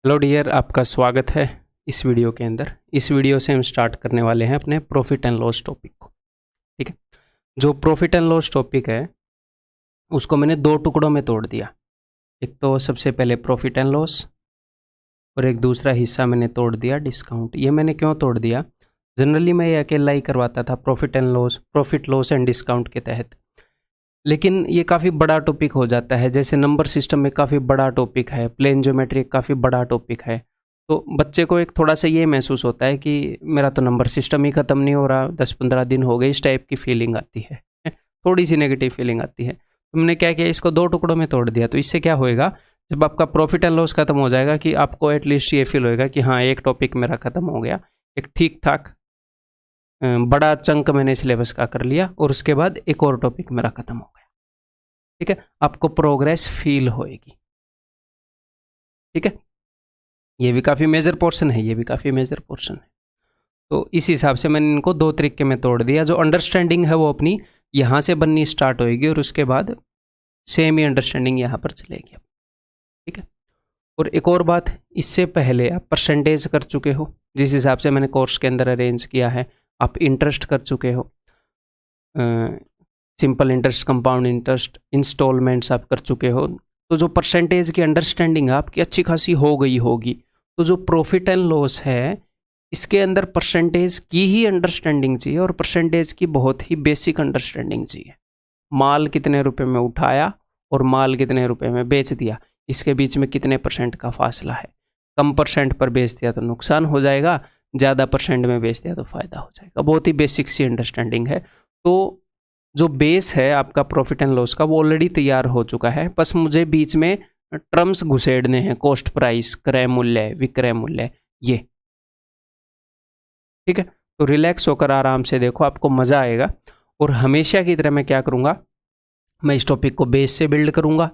Hello dear, आपका स्वागत है इस वीडियो के अंदर। इस वीडियो से हम स्टार्ट करने वाले हैं अपने प्रॉफिट एंड लॉस टॉपिक को। ठीक है, जो प्रॉफिट एंड लॉस टॉपिक है उसको मैंने दो टुकड़ों में तोड़ दिया। एक तो सबसे पहले प्रॉफिट एंड लॉस और एक दूसरा हिस्सा मैंने तोड़ दिया डिस्काउंट। ये मैंने क्यों तोड़ दिया? जनरली मैं ये अकेला ही करवाता था profit and loss, profit loss and discount के तहत, लेकिन ये काफ़ी बड़ा टॉपिक हो जाता है। जैसे नंबर सिस्टम में काफ़ी बड़ा टॉपिक है, प्लेन ज्योमेट्री काफ़ी बड़ा टॉपिक है, तो बच्चे को एक थोड़ा सा ये महसूस होता है कि मेरा तो नंबर सिस्टम ही ख़त्म नहीं हो रहा, 10-15 दिन हो गए, इस टाइप की फीलिंग आती है, थोड़ी सी नेगेटिव फीलिंग आती है। तो मैंने क्या किया, इसको दो टुकड़ों में तोड़ दिया। तो इससे क्या होएगा, जब आपका प्रॉफिट एंड लॉस खत्म हो जाएगा कि आपको एटलीस्ट ये फील होएगा कि हाँ, एक टॉपिक मेरा खत्म हो गया, एक ठीक ठाक बड़ा चंक मैंने सिलेबस का कर लिया और उसके बाद एक और टॉपिक मेरा खत्म हो गया। ठीक है, आपको प्रोग्रेस फील होएगी। ठीक है, ये भी काफ़ी मेजर पोर्शन है, ये भी काफ़ी मेजर पोर्शन है। तो इस हिसाब से मैंने इनको दो तरीके में तोड़ दिया। जो अंडरस्टैंडिंग है वो अपनी यहाँ से बननी स्टार्ट होएगी और उसके बाद सेम ही अंडरस्टैंडिंग यहाँ पर चलेगी। ठीक है, और एक और बात, इससे पहले आप परसेंटेज कर चुके हो, जिस हिसाब से मैंने कोर्स के अंदर अरेंज किया है। आप इंटरेस्ट कर चुके हो, simple interest, compound interest, instalments आप कर चुके हो। तो जो परसेंटेज की अंडरस्टैंडिंग है आपकी अच्छी खासी हो गई होगी। तो जो प्रॉफिट एंड लॉस है इसके अंदर परसेंटेज की ही अंडरस्टैंडिंग चाहिए, और परसेंटेज की बहुत ही बेसिक अंडरस्टैंडिंग चाहिए। माल कितने रुपए में उठाया और माल कितने रुपए में बेच दिया, इसके बीच में कितने परसेंट का फासला है। कम परसेंट पर बेच दिया तो नुकसान हो जाएगा, ज़्यादा परसेंट में बेच दिया तो फ़ायदा हो जाएगा। बहुत ही बेसिक सी अंडरस्टैंडिंग है। तो जो बेस है आपका प्रॉफिट एंड लॉस का वो ऑलरेडी तैयार हो चुका है, बस मुझे बीच में टर्म्स घुसेड़ने हैं, कॉस्ट प्राइस, क्रय मूल्य, विक्रय मूल्य, ये। ठीक है, तो रिलैक्स होकर आराम से देखो, आपको मज़ा आएगा। और हमेशा की तरह मैं क्या करूँगा, मैं इस टॉपिक को बेस से बिल्ड करूँगा।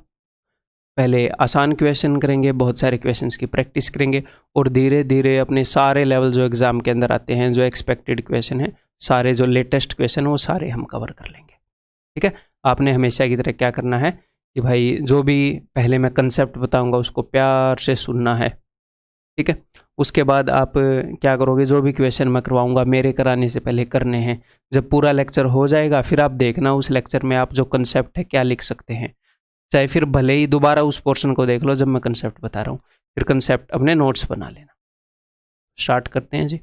पहले आसान क्वेश्चन करेंगे, बहुत सारे क्वेश्चंस की प्रैक्टिस करेंगे, और धीरे धीरे अपने सारे लेवल जो एग्ज़ाम के अंदर आते हैं, जो एक्सपेक्टेड क्वेश्चन है, सारे जो लेटेस्ट क्वेश्चन वो सारे हम कवर कर लेंगे। ठीक है, आपने हमेशा की तरह क्या करना है कि भाई जो भी पहले मैं कंसेप्ट बताऊंगा उसको प्यार से सुनना है। ठीक है, उसके बाद आप क्या करोगे, जो भी क्वेश्चन मैं करवाऊंगा मेरे कराने से पहले करने हैं। जब पूरा लेक्चर हो जाएगा फिर आप देखना उस लेक्चर में आप जो कंसेप्ट है क्या लिख सकते हैं। चाहे फिर भले ही दोबारा उस पोर्शन को देख लो जब मैं कंसेप्ट बता रहा हूँ, फिर कंसेप्ट अपने नोट्स बना लेना। स्टार्ट करते हैं जी।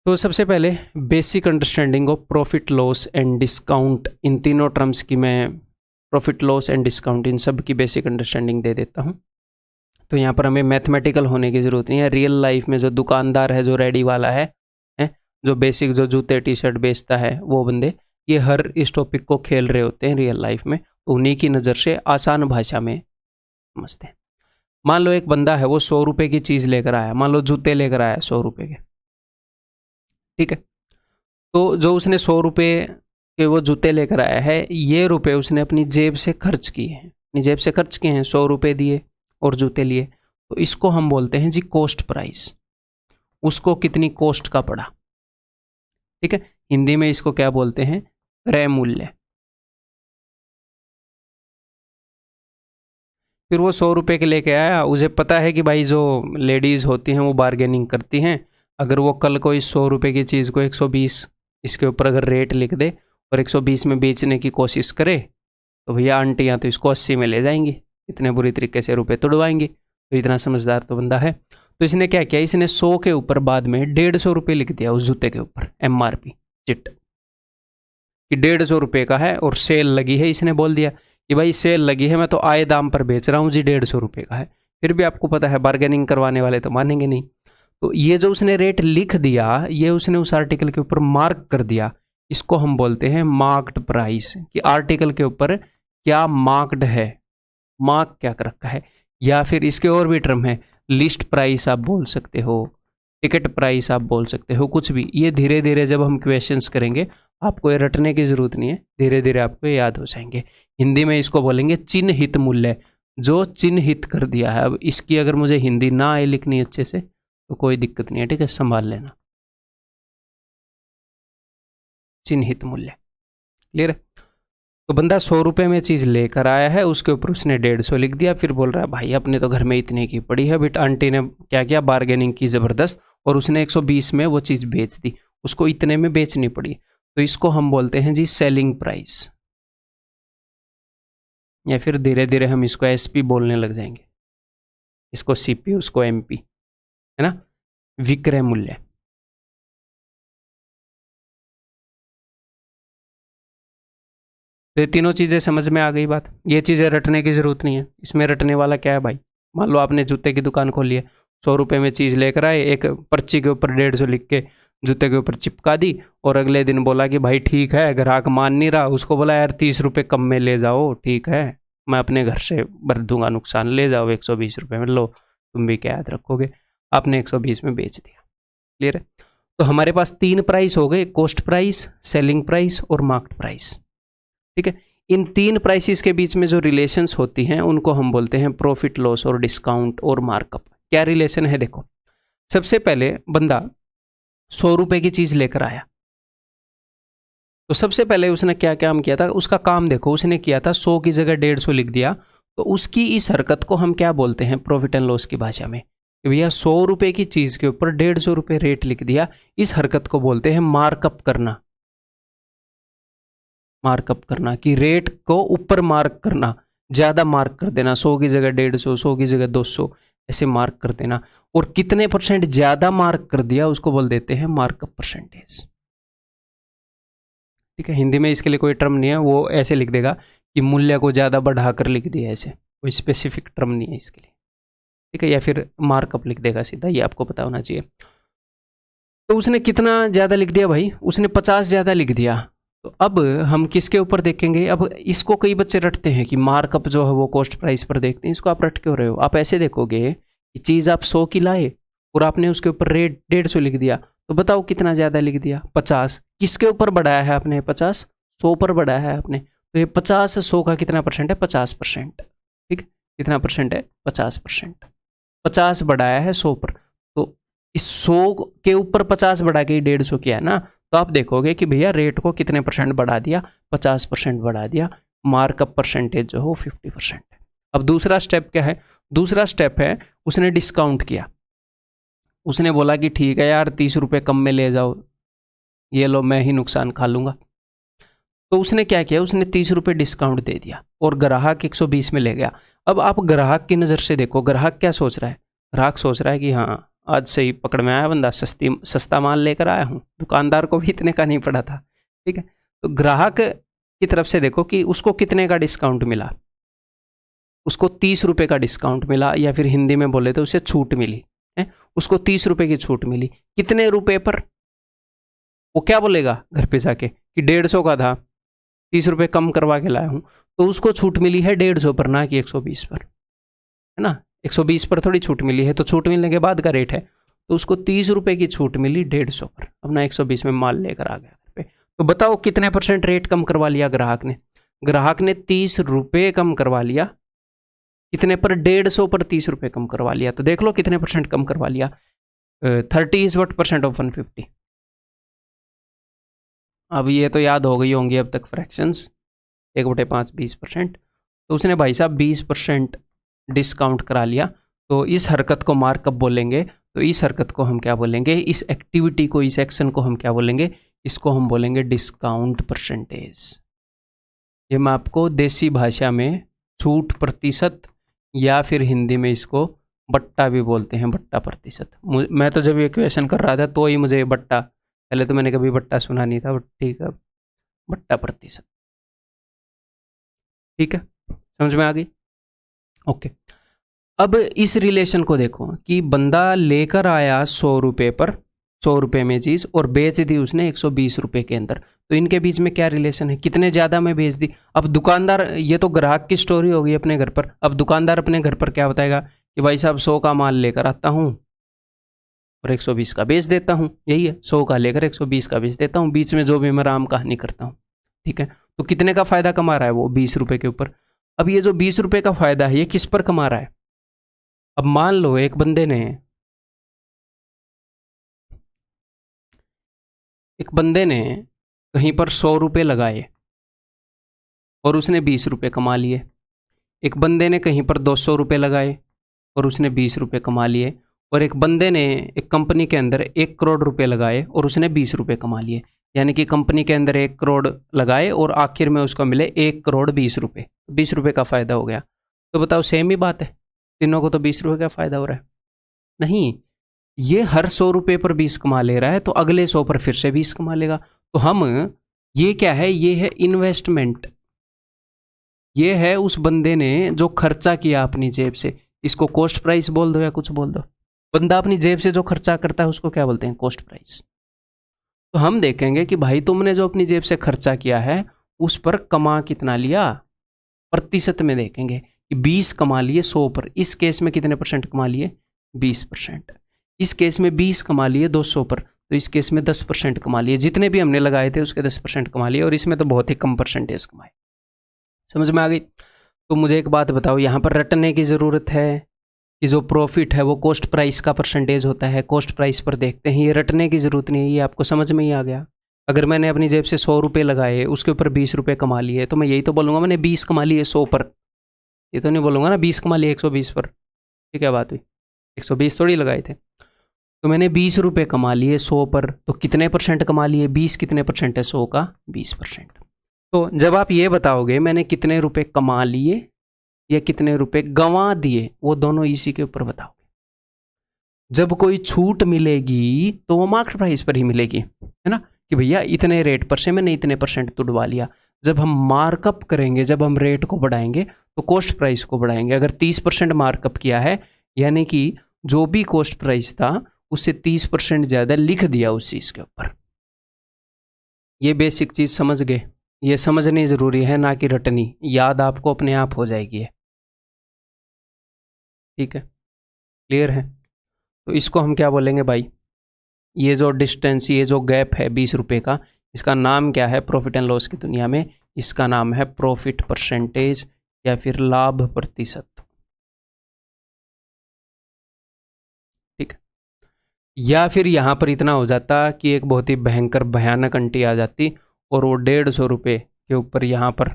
तो सबसे पहले basic understanding of profit loss and discount, इन तीनों टर्म्स की मैं, प्रॉफिट लॉस एंड डिस्काउंट, इन सब की बेसिक अंडरस्टैंडिंग दे देता हूँ। तो यहाँ पर हमें मैथमेटिकल होने की ज़रूरत नहीं है। रियल लाइफ में जो दुकानदार है, जो रेडी वाला है, जो बेसिक जो जूते टी शर्ट बेचता है, वो बंदे ये हर इस टॉपिक को खेल रहे होते हैं रियल लाइफ में, तो उन्हीं की नज़र से आसान भाषा में समझते हैं। मान लो एक बंदा है, वो 100 रुपये की चीज़ लेकर आया, मान लो जूते लेकर आया 100 रुपये के। ठीक है, तो जो उसने 100 रुपये के वो जूते लेकर आया है, ये रुपए उसने अपनी जेब से खर्च किए हैं, अपनी जेब से खर्च किए हैं, 100 रुपये दिए और जूते लिए। तो इसको हम बोलते हैं जी कॉस्ट प्राइस। उसको कितनी कॉस्ट का पड़ा। ठीक है, हिंदी में इसको क्या बोलते हैं, क्रय मूल्य। फिर वो 100 रुपये के लेके आया, उसे पता है कि भाई जो लेडीज़ होती हैं वो बार्गेनिंग करती हैं। अगर वो कल को इस 100 रुपये की चीज़ को 120 इसके ऊपर अगर रेट लिख दे और 120 में बेचने की कोशिश करे, तो भैया आंटियाँ तो इसको 80 में ले जाएंगी, इतने बुरी तरीके से रुपए तुड़वाएंगी। तो इतना समझदार तो बंदा है। तो इसने क्या किया, इसने 100 के ऊपर बाद में 150 रुपये लिख दिया उस जूते के ऊपर, MRP चिट, कि 150 रुपये का है और सेल लगी है। इसने बोल दिया कि भाई सेल लगी है, मैं तो आए दाम पर बेच रहा हूँ जी, 150 रुपये का है। फिर भी आपको पता है बार्गेनिंग करवाने वाले तो मानेंगे नहीं। तो ये जो उसने रेट लिख दिया, ये उसने उस आर्टिकल के ऊपर मार्क कर दिया। इसको हम बोलते हैं मार्क्ड प्राइस, कि आर्टिकल के ऊपर क्या मार्क्ड है, मार्क क्या कर रखा है। या फिर इसके और भी टर्म है, लिस्ट प्राइस आप बोल सकते हो, टिकट प्राइस आप बोल सकते हो, कुछ भी। ये धीरे धीरे जब हम क्वेश्चंस करेंगे आपको ये रटने की ज़रूरत नहीं है, धीरे धीरे आपको याद हो जाएंगे। हिंदी में इसको बोलेंगे चिन्हित मूल्य, जो चिन्हित कर दिया है। अब इसकी अगर मुझे हिंदी ना आए लिखनी अच्छे से तो कोई दिक्कत नहीं है, ठीक है, संभाल लेना। चिन्हित मूल्य, क्लियर है। तो बंदा 100 रुपये में चीज़ लेकर आया है, उसके ऊपर उसने 150 लिख दिया, फिर बोल रहा है भाई अपने तो घर में इतने की पड़ी है, बट आंटी ने क्या किया, बार्गेनिंग की ज़बरदस्त और उसने 120 में वो चीज़ बेच दी, उसको इतने में बेचनी पड़ी। तो इसको हम बोलते हैं जी सेलिंग प्राइस, या फिर धीरे धीरे हम इसको एसपी बोलने लग जाएंगे, इसको सीपी, उसको एमपी, है ना, विक्रय मूल्य। तो ये तीनों चीज़ें समझ में आ गई बात। ये चीज़ें रटने की ज़रूरत नहीं है, इसमें रटने वाला क्या है भाई। मान लो आपने जूते की दुकान खोली है, 100 रुपये में चीज़ लेकर आए, एक पर्ची के ऊपर 150 लिख के जूते के ऊपर चिपका दी, और अगले दिन बोला कि भाई ठीक है, ग्राहक मान नहीं रहा, उसको बोला यार 30 रुपये कम में ले जाओ, ठीक है मैं अपने घर से भर दूंगा नुकसान, ले जाओ 120 रुपये में, लो तुम भी क्या याद रखोगे। आपने 120 में बेच दिया। क्लियर है। तो हमारे पास 3 प्राइस हो गए, कॉस्ट प्राइस, सेलिंग प्राइस और मार्केट प्राइस। ठीक है। इन 3 प्राइसेस के बीच में जो रिलेशंस होती हैं उनको हम बोलते हैं प्रॉफिट लॉस और डिस्काउंट और मार्कअप। क्या रिलेशन है देखो, सबसे पहले बंदा 100 रुपये की चीज लेकर आया, तो सबसे पहले उसने क्या काम किया था, उसका काम देखो, उसने किया था 100 की जगह 150 लिख दिया। तो उसकी इस हरकत को हम क्या बोलते हैं प्रॉफिट एंड लॉस की भाषा में, कि भैया 100 रुपये की चीज के ऊपर 150 रुपये रेट लिख दिया, इस हरकत को बोलते हैं मार्कअप करना। मार्कअप करना कि रेट को ऊपर मार्क करना, ज्यादा मार्क कर देना, 100 की जगह 150, 100 की जगह 200, ऐसे मार्क कर देना। और कितने परसेंट ज्यादा मार्क कर दिया उसको बोल देते हैं मार्कअप परसेंटेज। ठीक है, हिंदी में इसके लिए कोई टर्म नहीं है, वो ऐसे लिख देगा कि मूल्य को ज्यादा बढ़ाकर लिख दिया, ऐसे कोई स्पेसिफिक टर्म नहीं है इसके लिए। ठीक है, या फिर मार्कअप लिख देगा सीधा, ये आपको पता होना चाहिए। तो उसने कितना ज्यादा लिख दिया भाई, उसने 50 ज्यादा लिख दिया। तो अब हम किसके ऊपर देखेंगे, अब इसको कई बच्चे रटते हैं कि मार्कअप जो है वो कॉस्ट प्राइस पर देखते हैं, इसको आप रट क्यों रहे हो। आप ऐसे देखोगे कि चीज़ आप 100 की लाए और आपने उसके ऊपर रेट 150 लिख दिया, तो बताओ कितना ज़्यादा लिख दिया, 50। किसके ऊपर बढ़ाया है आपने, 50 100 पर बढ़ाया है आपने। तो ये 50 100 का कितना परसेंट है, 50%। ठीक है, कितना परसेंट है, 50%। 50 बढ़ाया है 100 पर, तो इस 100 के ऊपर 50 बढ़ा के 150 किया है ना, तो आप देखोगे कि भैया रेट को कितने परसेंट बढ़ा दिया, 50% बढ़ा दिया। मार्कअप परसेंटेज जो हो 50% है। अब दूसरा स्टेप क्या है, दूसरा स्टेप है उसने डिस्काउंट किया। उसने बोला कि ठीक है यार 30 रुपये कम में ले जाओ, ये लो मैं ही नुकसान खा लूंगा। तो उसने क्या किया, उसने 30 रुपये डिस्काउंट दे दिया और ग्राहक 120 में ले गया। अब आप ग्राहक की नज़र से देखो, ग्राहक क्या सोच रहा है, ग्राहक सोच रहा है कि हाँ आज से ही पकड़ में आया बंदा, सस्ता माल लेकर आया हूँ, दुकानदार को भी इतने का नहीं पड़ा था। ठीक है, तो ग्राहक की तरफ से देखो कि उसको कितने का डिस्काउंट मिला, उसको 30 रुपये का डिस्काउंट मिला, या फिर हिंदी में बोले तो उसे छूट मिली है, उसको 30 रुपये की छूट मिली। कितने रुपए पर, वो क्या बोलेगा घर पे जाके कि 150 का था, 30 रुपये कम करवा के लाया हूँ, तो उसको छूट मिली है 150 पर, ना कि 120 पर, है ना। 120 पर थोड़ी छूट मिली है, तो छूट मिलने के बाद का रेट है, तो उसको 30 रुपये की छूट मिली 150 पर, अपना 120 में माल लेकर आ गया घर पे। तो बताओ कितने परसेंट रेट कम करवा लिया ग्राहक ने, ग्राहक ने 30 रुपये कम करवा लिया, कितने पर, 150 पर 30 रुपये कम करवा लिया। तो देख लो कितने परसेंट कम करवा लिया, 30 इज वट परसेंट ऑफ 150। अब ये तो याद हो गई होंगी अब तक फ्रैक्शंस, 1/5 20%। तो उसने भाई साहब 20% डिस्काउंट करा लिया। तो इस हरकत को मार्कअप बोलेंगे। तो इस हरकत को हम क्या बोलेंगे, इस एक्टिविटी को, इस एक्शन को हम क्या बोलेंगे, इसको हम बोलेंगे डिस्काउंट परसेंटेज। ये मैं आपको देसी भाषा में छूट प्रतिशत, या फिर हिंदी में इसको बट्टा भी बोलते हैं, बट्टा प्रतिशत। मैं तो जब ये क्वेश्चन कर रहा था तो ही मुझे बट्टा, पहले तो मैंने कभी बट्टा सुना नहीं था, बट ठीक है, बट्टा प्रतिशत। ठीक है, समझ में आ गई। ओके, अब इस रिलेशन को देखो कि बंदा लेकर आया 100 रुपये पर, 100 रुपये में चीज़, और बेच दी उसने 120 रुपये के अंदर। तो इनके बीच में क्या रिलेशन है, कितने ज़्यादा में बेच दी। अब दुकानदार, ये तो ग्राहक की स्टोरी होगी अपने घर पर, अब दुकानदार अपने घर पर क्या बताएगा कि भाई साहब 100 का माल लेकर आता हूँ और 120 का बेच देता हूँ, यही है, 100 का लेकर 120 का बेच देता हूँ, बीच में जो भी मैं राम कहानी करता हूँ। ठीक है, तो कितने का फायदा कमा रहा है वो, 20 रुपये के ऊपर। अब ये जो 20 रुपये का फायदा है ये किस पर कमा रहा है। अब मान लो एक बंदे ने कहीं पर 100 रुपये लगाए, और उसने 20 रुपये कमा लिए। एक बंदे ने कहीं पर 200 रुपये लगाए और उसने 20 रुपये कमा लिए। और एक बंदे ने एक कंपनी के अंदर 1 करोड़ रुपए लगाए और उसने 20 रुपये कमा लिए। यानी कि कंपनी के अंदर 1 करोड़ लगाए और आखिर में उसको मिले 1 करोड़ 20 रुपये, 20 रुपये का फ़ायदा हो गया। तो बताओ सेम ही बात है, तीनों को तो 20 रुपये का फ़ायदा हो रहा है? नहीं, ये हर 100 रुपये पर 20 कमा ले रहा है तो अगले 100 पर फिर से 20 कमा लेगा। तो हम, ये क्या है, ये है इन्वेस्टमेंट। ये है उस बंदे ने जो खर्चा किया अपनी जेब से। इसको कॉस्ट प्राइस बोल दो या कुछ बोल दो, बंदा अपनी जेब से जो खर्चा करता है उसको क्या बोलते हैं? Cost price. तो हम देखेंगे कि भाई तुमने जो अपनी जेब से खर्चा किया है उस पर कमा कितना लिया, प्रतिशत में देखेंगे कि 20 कमा लिए 100 पर। इस केस में कितने परसेंट कमा लिए? 20%। इस केस में 20 कमा लिए 200 पर, तो इस केस में 10% कमा लिए। जितने भी हमने लगाए थे उसके 10% कमा लिए, और इसमें तो बहुत ही कम परसेंटेज कमाए। समझ में आ गई? तो मुझे एक बात बताओ, यहाँ पर रटने की ज़रूरत है कि जो प्रॉफिट है वो कॉस्ट प्राइस का परसेंटेज होता है, कॉस्ट प्राइस पर देखते हैं। ये रटने की ज़रूरत नहीं है, ये आपको समझ में ही आ गया। अगर मैंने अपनी जेब से 100 रुपये लगाए, उसके ऊपर 20 रुपये कमा लिए, तो मैं यही तो बोलूँगा मैंने 20 कमा लिए 100 पर। ये तो नहीं बोलूँगा ना 20 कमा लिए 120 पर। ये क्या बात हुई? 120 थोड़ी लगाए थे। तो मैंने 20 रुपये कमा लिए 100 पर, तो कितने परसेंट कमा लिए? 20 कितने परसेंट है 100 का? 20%। तो जब आप ये बताओगे मैंने कितने रुपए कमा लिए या कितने रुपए गंवा दिए, वो दोनों इसी के ऊपर बताओगे। जब कोई छूट मिलेगी तो वो मार्केट प्राइस पर ही मिलेगी, है ना, कि भैया इतने रेट पर से मैंने इतने परसेंट तुड़वा लिया। जब हम मार्कअप करेंगे, जब हम रेट को बढ़ाएंगे तो कॉस्ट प्राइस को बढ़ाएंगे। अगर 30% मार्कअप किया है, यानी कि जो भी कॉस्ट प्राइस था उससे 30% ज़्यादा लिख दिया उस चीज़ के ऊपर। ये बेसिक चीज़ समझ गए? ये समझनी ज़रूरी है, ना कि रटनी। याद आपको अपने आप हो जाएगी है। ठीक है, क्लियर है? तो इसको हम क्या बोलेंगे भाई? ये जो डिस्टेंस, ये जो गैप है 20 रुपये का, इसका नाम क्या है प्रॉफिट एंड लॉस की दुनिया में? इसका नाम है प्रॉफिट परसेंटेज या फिर लाभ प्रतिशत। ठीक है, या फिर यहाँ पर इतना हो जाता कि एक बहुत ही भयंकर भयानक आंटी आ जाती और वो 150 रुपये के ऊपर, यहाँ पर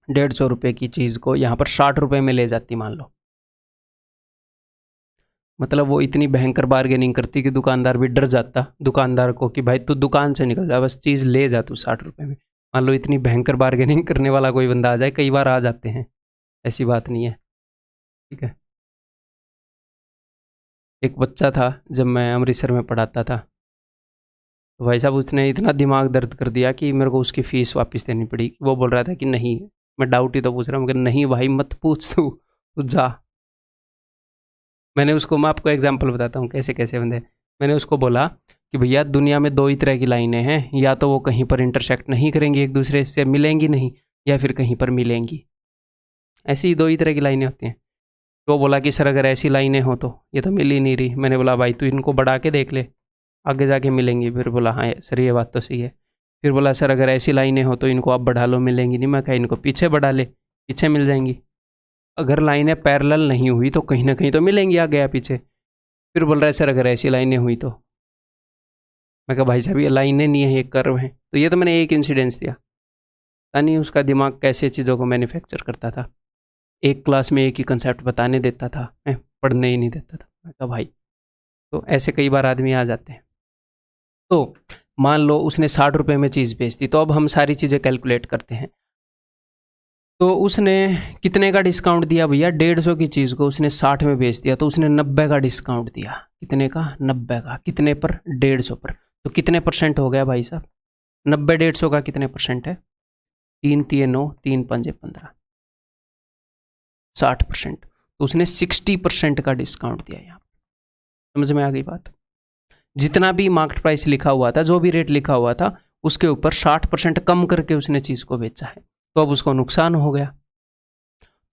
150 रुपये की चीज़ को यहाँ पर 60 रुपये में ले जाती, मान लो। मतलब वो इतनी भयंकर बार्गेनिंग करती कि दुकानदार भी डर जाता दुकानदार को कि भाई तू दुकान से निकल जा, बस चीज़ ले जा तू 60 रुपये में। मान लो इतनी भयंकर बार्गेनिंग करने वाला कोई बंदा आ जाए, कई बार आ जाते हैं, ऐसी बात नहीं है। ठीक है, एक बच्चा था जब मैं अमृतसर में पढ़ाता था, तो भाई साहब उसने इतना दिमाग दर्द कर दिया कि मेरे को उसकी फ़ीस वापस देनी पड़ी। वो बोल रहा था कि नहीं, मैं डाउट ही तो पूछ रहा हूँ, मगर नहीं भाई मत पूछ, तू जा। मैंने उसको, मैं आपको एग्जांपल बताता हूँ कैसे कैसे बंदे। मैंने उसको बोला कि भैया दुनिया में 2 ही तरह की लाइनें हैं, या तो वो कहीं पर इंटरसेक्ट नहीं करेंगी, एक दूसरे से मिलेंगी नहीं, या फिर कहीं पर मिलेंगी। ऐसी 2 ही तरह की लाइनें होती हैं। तो वो बोला कि सर अगर ऐसी लाइनें हो तो ये तो मिल ही नहीं रही। मैंने बोला भाई तू इनको बढ़ा के देख ले, आगे जाके मिलेंगी। फिर बोला हाँ सर ये बात तो सही है। फिर बोला सर अगर ऐसी लाइनें हो तो इनको आप बढ़ा लो, मिलेंगी नहीं। मैं कहा इनको पीछे बढ़ा ले, पीछे मिल जाएंगी। अगर लाइनें पैरेलल नहीं हुई तो कहीं ना कहीं तो मिलेंगी आगे या पीछे। फिर बोल रहा है सर अगर ऐसी लाइनें हुई तो। मैं कहा भाई साहब ये लाइनें नहीं है, ये कर्व है। तो ये तो मैंने एक इंसिडेंस दिया, पता नहीं उसका दिमाग कैसे चीज़ों को मैन्युफैक्चर करता था। एक क्लास में एक ही कंसेप्ट बताने देता था, पढ़ने ही नहीं देता था। मैं कहा भाई, तो ऐसे कई बार आदमी आ जाते हैं। तो मान लो उसने 60 रुपये में चीज़ बेच दी, तो अब हम सारी चीज़ें कैलकुलेट करते हैं। तो उसने कितने का डिस्काउंट दिया भैया? 150 की चीज़ को उसने 60 में बेच दिया, तो उसने 90 का डिस्काउंट दिया। कितने का? 90 का। कितने पर? 150 पर। तो कितने परसेंट हो गया भाई साहब? 90 150 का कितने परसेंट है? 3 3 9 3 5 15, 60%। तो उसने 60% का डिस्काउंट दिया। यहाँ समझ में आ गई बात? जितना भी मार्केट प्राइस लिखा हुआ था, जो भी रेट लिखा हुआ था, उसके ऊपर 60% कम करके उसने चीज़ को बेचा है, तो अब उसको नुकसान हो गया।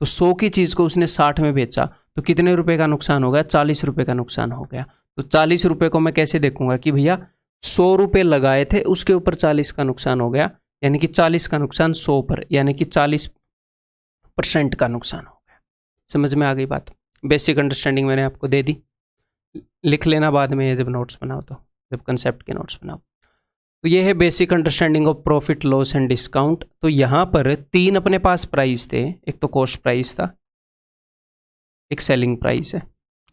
तो 100 की चीज़ को उसने 60 में बेचा, तो कितने रुपए का नुकसान हो गया? 40 रुपये का नुकसान हो गया। तो 40 रुपये को मैं कैसे देखूंगा कि भैया 100 रुपये लगाए थे, उसके ऊपर 40 का नुकसान हो गया, यानी कि 40 का नुकसान 100 पर, यानी कि 40% का नुकसान हो गया। समझ में आ गई बात? बेसिक अंडरस्टैंडिंग मैंने आपको दे दी, लिख लेना बाद में ये जब नोट्स बनाओ, तो जब कंसेप्ट के नोट्स बनाओ। तो ये है basic understanding of profit loss and discount. तो यहाँ पर 3 अपने पास प्राइस थे, एक तो कॉस्ट प्राइस था, एक सेलिंग प्राइस है,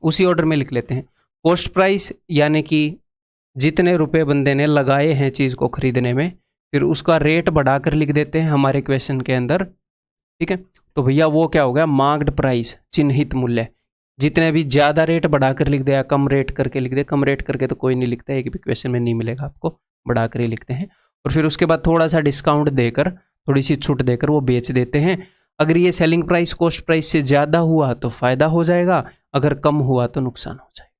उसी ऑर्डर में लिख लेते हैं। कॉस्ट प्राइस यानी कि जितने रुपए बंदे ने लगाए हैं चीज़ को खरीदने में, फिर उसका रेट बढ़ाकर लिख देते हैं हमारे क्वेश्चन के अंदर, ठीक है। तो भैया वो क्या हो गया, मार्क्ड प्राइस, चिन्हित मूल्य। जितने भी ज़्यादा रेट बढ़ाकर लिख दिया, कम रेट करके लिख दे, कम रेट करके तो कोई नहीं लिखता है, एक भी क्वेश्चन में नहीं मिलेगा आपको, बढ़ाकर ही लिखते हैं। और फिर उसके बाद थोड़ा सा डिस्काउंट देकर, थोड़ी सी छूट देकर वो बेच देते हैं। अगर ये सेलिंग प्राइस कॉस्ट प्राइस से ज़्यादा हुआ तो फ़ायदा हो जाएगा, अगर कम हुआ तो नुकसान हो जाएगा,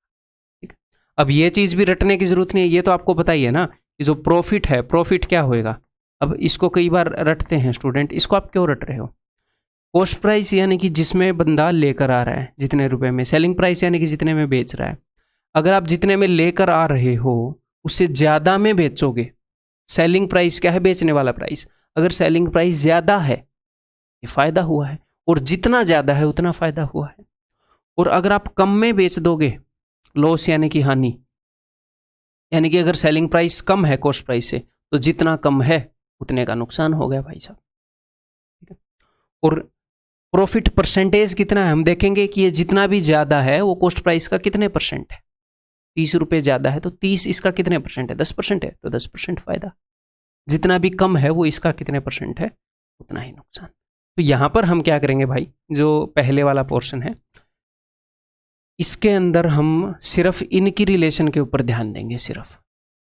ठीक है। अब ये चीज़ भी रटने की ज़रूरत नहीं है, ये तो आपको पता ही है ना कि जो प्रॉफिट है, प्रॉफिट क्या होएगा। अब इसको कई बार रटते हैं स्टूडेंट, इसको आप क्यों रट रहे हो। कॉस्ट प्राइस यानी कि जिसमें बंदा लेकर आ रहा है जितने रुपए में, सेलिंग प्राइस यानी कि जितने में बेच रहा है। अगर आप जितने में लेकर आ रहे हो उससे ज़्यादा में बेचोगे, सेलिंग प्राइस क्या है, बेचने वाला प्राइस, अगर सेलिंग प्राइस ज़्यादा है ये फ़ायदा हुआ है, और जितना ज़्यादा है उतना फ़ायदा हुआ है। और अगर आप कम में बेच दोगे, लॉस यानी कि हानि, यानी कि अगर सेलिंग प्राइस कम है कॉस्ट प्राइस से तो जितना कम है उतने का नुकसान हो गया भाई साहब, ठीक है। और प्रॉफिट परसेंटेज कितना है, हम देखेंगे कि ये जितना भी ज़्यादा है वो कॉस्ट प्राइस का कितने परसेंट है। 30 रुपये ज़्यादा है तो 30 इसका कितने परसेंट है, 10% है, तो 10% फ़ायदा। जितना भी कम है वो इसका कितने परसेंट है, उतना ही नुकसान। तो यहाँ पर हम क्या करेंगे भाई, जो पहले वाला पोर्शन है इसके अंदर हम सिर्फ इनकी रिलेशन के ऊपर ध्यान देंगे सिर्फ।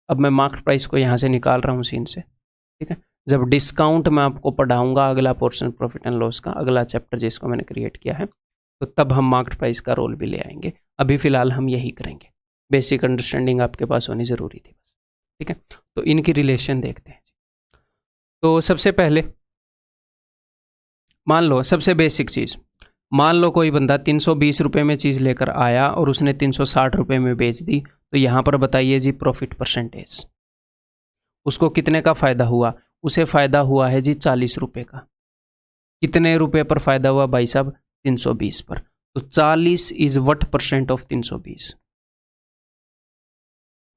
अब मैं मार्केट प्राइस को यहाँ से निकाल रहा हूँ सीन से, ठीक है। जब डिस्काउंट मैं आपको पढ़ाऊंगा अगला पोर्शन प्रॉफिट एंड लॉस का, अगला चैप्टर जिसको मैंने क्रिएट किया है, तो तब हम मार्केट प्राइस का रोल भी ले आएंगे। अभी फिलहाल हम यही करेंगे, बेसिक अंडरस्टैंडिंग आपके पास होनी ज़रूरी थी बस, ठीक है। तो इनकी रिलेशन देखते हैं। तो सबसे पहले मान लो, सबसे बेसिक चीज़, मान लो कोई बंदा 320 रुपये में चीज़ लेकर आया और उसने 360 रुपये में बेच दी, तो यहाँ पर बताइए जी प्रॉफिट परसेंटेज, उसको कितने का फ़ायदा हुआ, उसे फ़ायदा हुआ है जी 40 रुपये का। कितने रुपए पर फ़ायदा हुआ भाई साहब, 320 पर। तो 40 इज़ वट परसेंट ऑफ 320,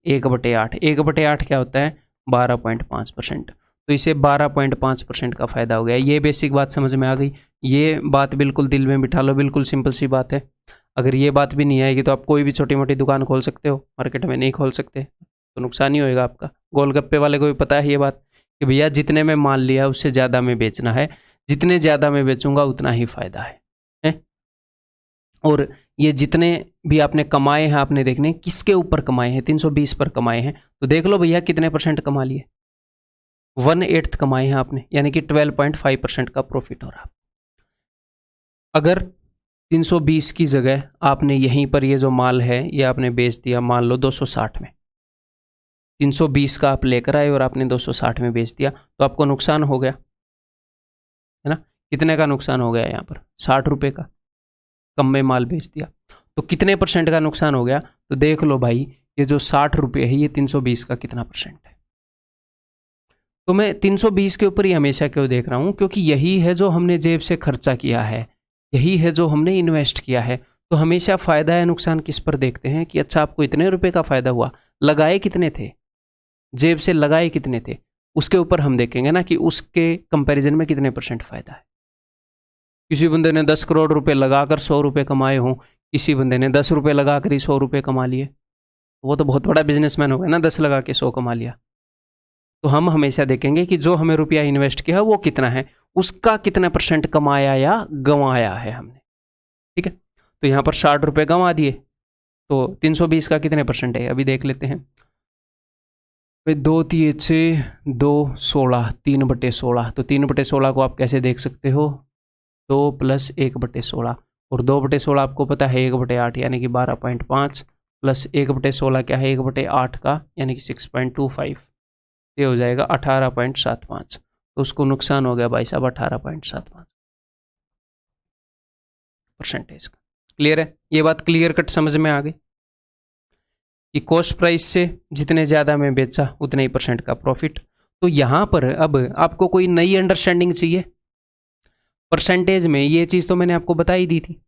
1/8। 1/8 क्या होता है, 12.5%। तो इसे 12.5% का फ़ायदा हो गया। ये बेसिक बात समझ में आ गई, ये बात बिल्कुल दिल में बिठा लो, बिल्कुल सिंपल सी बात है। अगर ये बात भी नहीं आएगी तो आप कोई भी छोटी मोटी दुकान खोल सकते हो, मार्केट में नहीं खोल सकते तो नुकसान ही होएगा आपका। गोलगप्पे वाले को भी पता है ये बात कि भैया जितने में माल लिया उससे ज़्यादा में बेचना है, जितने ज़्यादा में बेचूंगा उतना ही फ़ायदा है। और ये जितने भी आपने कमाए हैं, आपने देखने किसके ऊपर कमाए हैं, 320 पर कमाए हैं, तो देख लो भैया कितने परसेंट कमा लिए, 1/8 कमाए हैं आपने, यानी कि 12.5% का प्रॉफिट हो रहा। अगर 320 की जगह आपने यहीं पर ये जो माल है ये आपने बेच दिया, मान लो 260 में, 320 का आप लेकर आए और आपने 260 में बेच दिया, तो आपको नुकसान हो गया, है ना। कितने का नुकसान हो गया यहाँ पर, 60 रुपये का, कम में माल बेच दिया। तो कितने परसेंट का नुकसान हो गया, तो देख लो भाई ये जो 60 रुपये है ये 320 का कितना परसेंट है। तो मैं 320 के ऊपर ही हमेशा क्यों देख रहा हूँ, क्योंकि यही है जो हमने जेब से खर्चा किया है, यही है जो हमने इन्वेस्ट किया है। तो हमेशा फ़ायदा या नुकसान किस पर देखते हैं कि अच्छा आपको इतने रुपए का फ़ायदा हुआ, लगाए कितने थे, जेब से लगाए कितने थे, उसके ऊपर हम देखेंगे ना कि उसके कंपैरिजन में कितने परसेंट फ़ायदा है। किसी बंदे ने 10 करोड़ रुपए लगाकर 100 रुपये कमाए हों, किसी बंदे ने 10 रुपये लगाकर ही 100 रुपये कमा लिए, वो तो बहुत बड़ा बिजनेसमैन हो गया ना, 10 लगा के 100 कमा लिया। तो हम हमेशा देखेंगे कि जो हमें रुपया इन्वेस्ट किया है वो कितना है, उसका कितना परसेंट कमाया या गंवाया है हमने, ठीक है। तो यहाँ पर 60 रुपये गंवा दिए, तो 320 का कितने परसेंट है अभी देख लेते हैं। 2 3 6 2 16, 3/16। तो 3/16 को आप कैसे देख सकते हो, 2 + 1/16, और 2/16 आपको पता है 1/8 यानी कि 12.5, प्लस 1/16 क्या है, 1/8 का यानी कि 6.25, ये हो जाएगा 18.75। तो उसको नुकसान हो गया भाई साहब 18.75 परसेंटेज का। क्लियर है, ये बात क्लियर कट समझ में आ गई कि कॉस्ट प्राइस से जितने ज़्यादा मैं बेचा उतने ही परसेंट का प्रॉफिट। तो यहाँ पर अब आपको कोई नई अंडरस्टैंडिंग चाहिए परसेंटेज में, ये चीज़ तो मैंने आपको बता ही दी थी।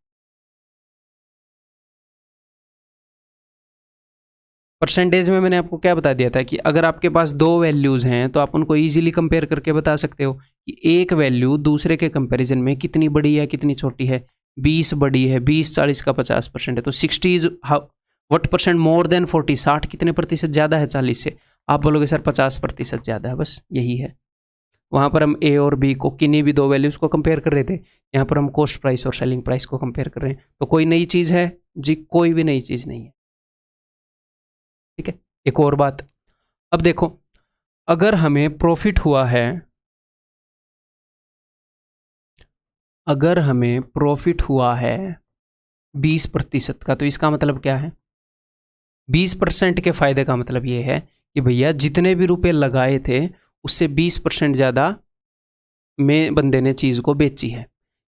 परसेंटेज में मैंने आपको क्या बता दिया था कि अगर आपके पास दो वैल्यूज़ हैं तो आप उनको ईजिली कंपेयर करके बता सकते हो कि एक वैल्यू दूसरे के कंपैरिजन में कितनी बड़ी है कितनी छोटी है। 20 बड़ी है, 20 40 का 50% है, तो 60 is what percent more than 40, 60 कितने प्रतिशत ज़्यादा है 40 से। आप बोलोगे सर 50% ज़्यादा है, बस यही है। वहाँ पर हम ए और बी को किन्हीं भी दो वैल्यूज़ को कंपेयर कर रहे थे, यहाँ पर हम कॉस्ट प्राइस और सेलिंग प्राइस को कंपेयर कर रहे हैं। तो कोई नई चीज़ है जी? कोई भी नई चीज़ नहीं है। ठीक है, एक और बात, अब देखो अगर हमें प्रॉफिट हुआ है, अगर हमें प्रॉफिट हुआ है 20% का, तो इसका मतलब क्या है? 20% के फायदे का मतलब ये है कि भैया जितने भी रुपए लगाए थे उससे 20% ज़्यादा में बंदे ने चीज़ को बेची है,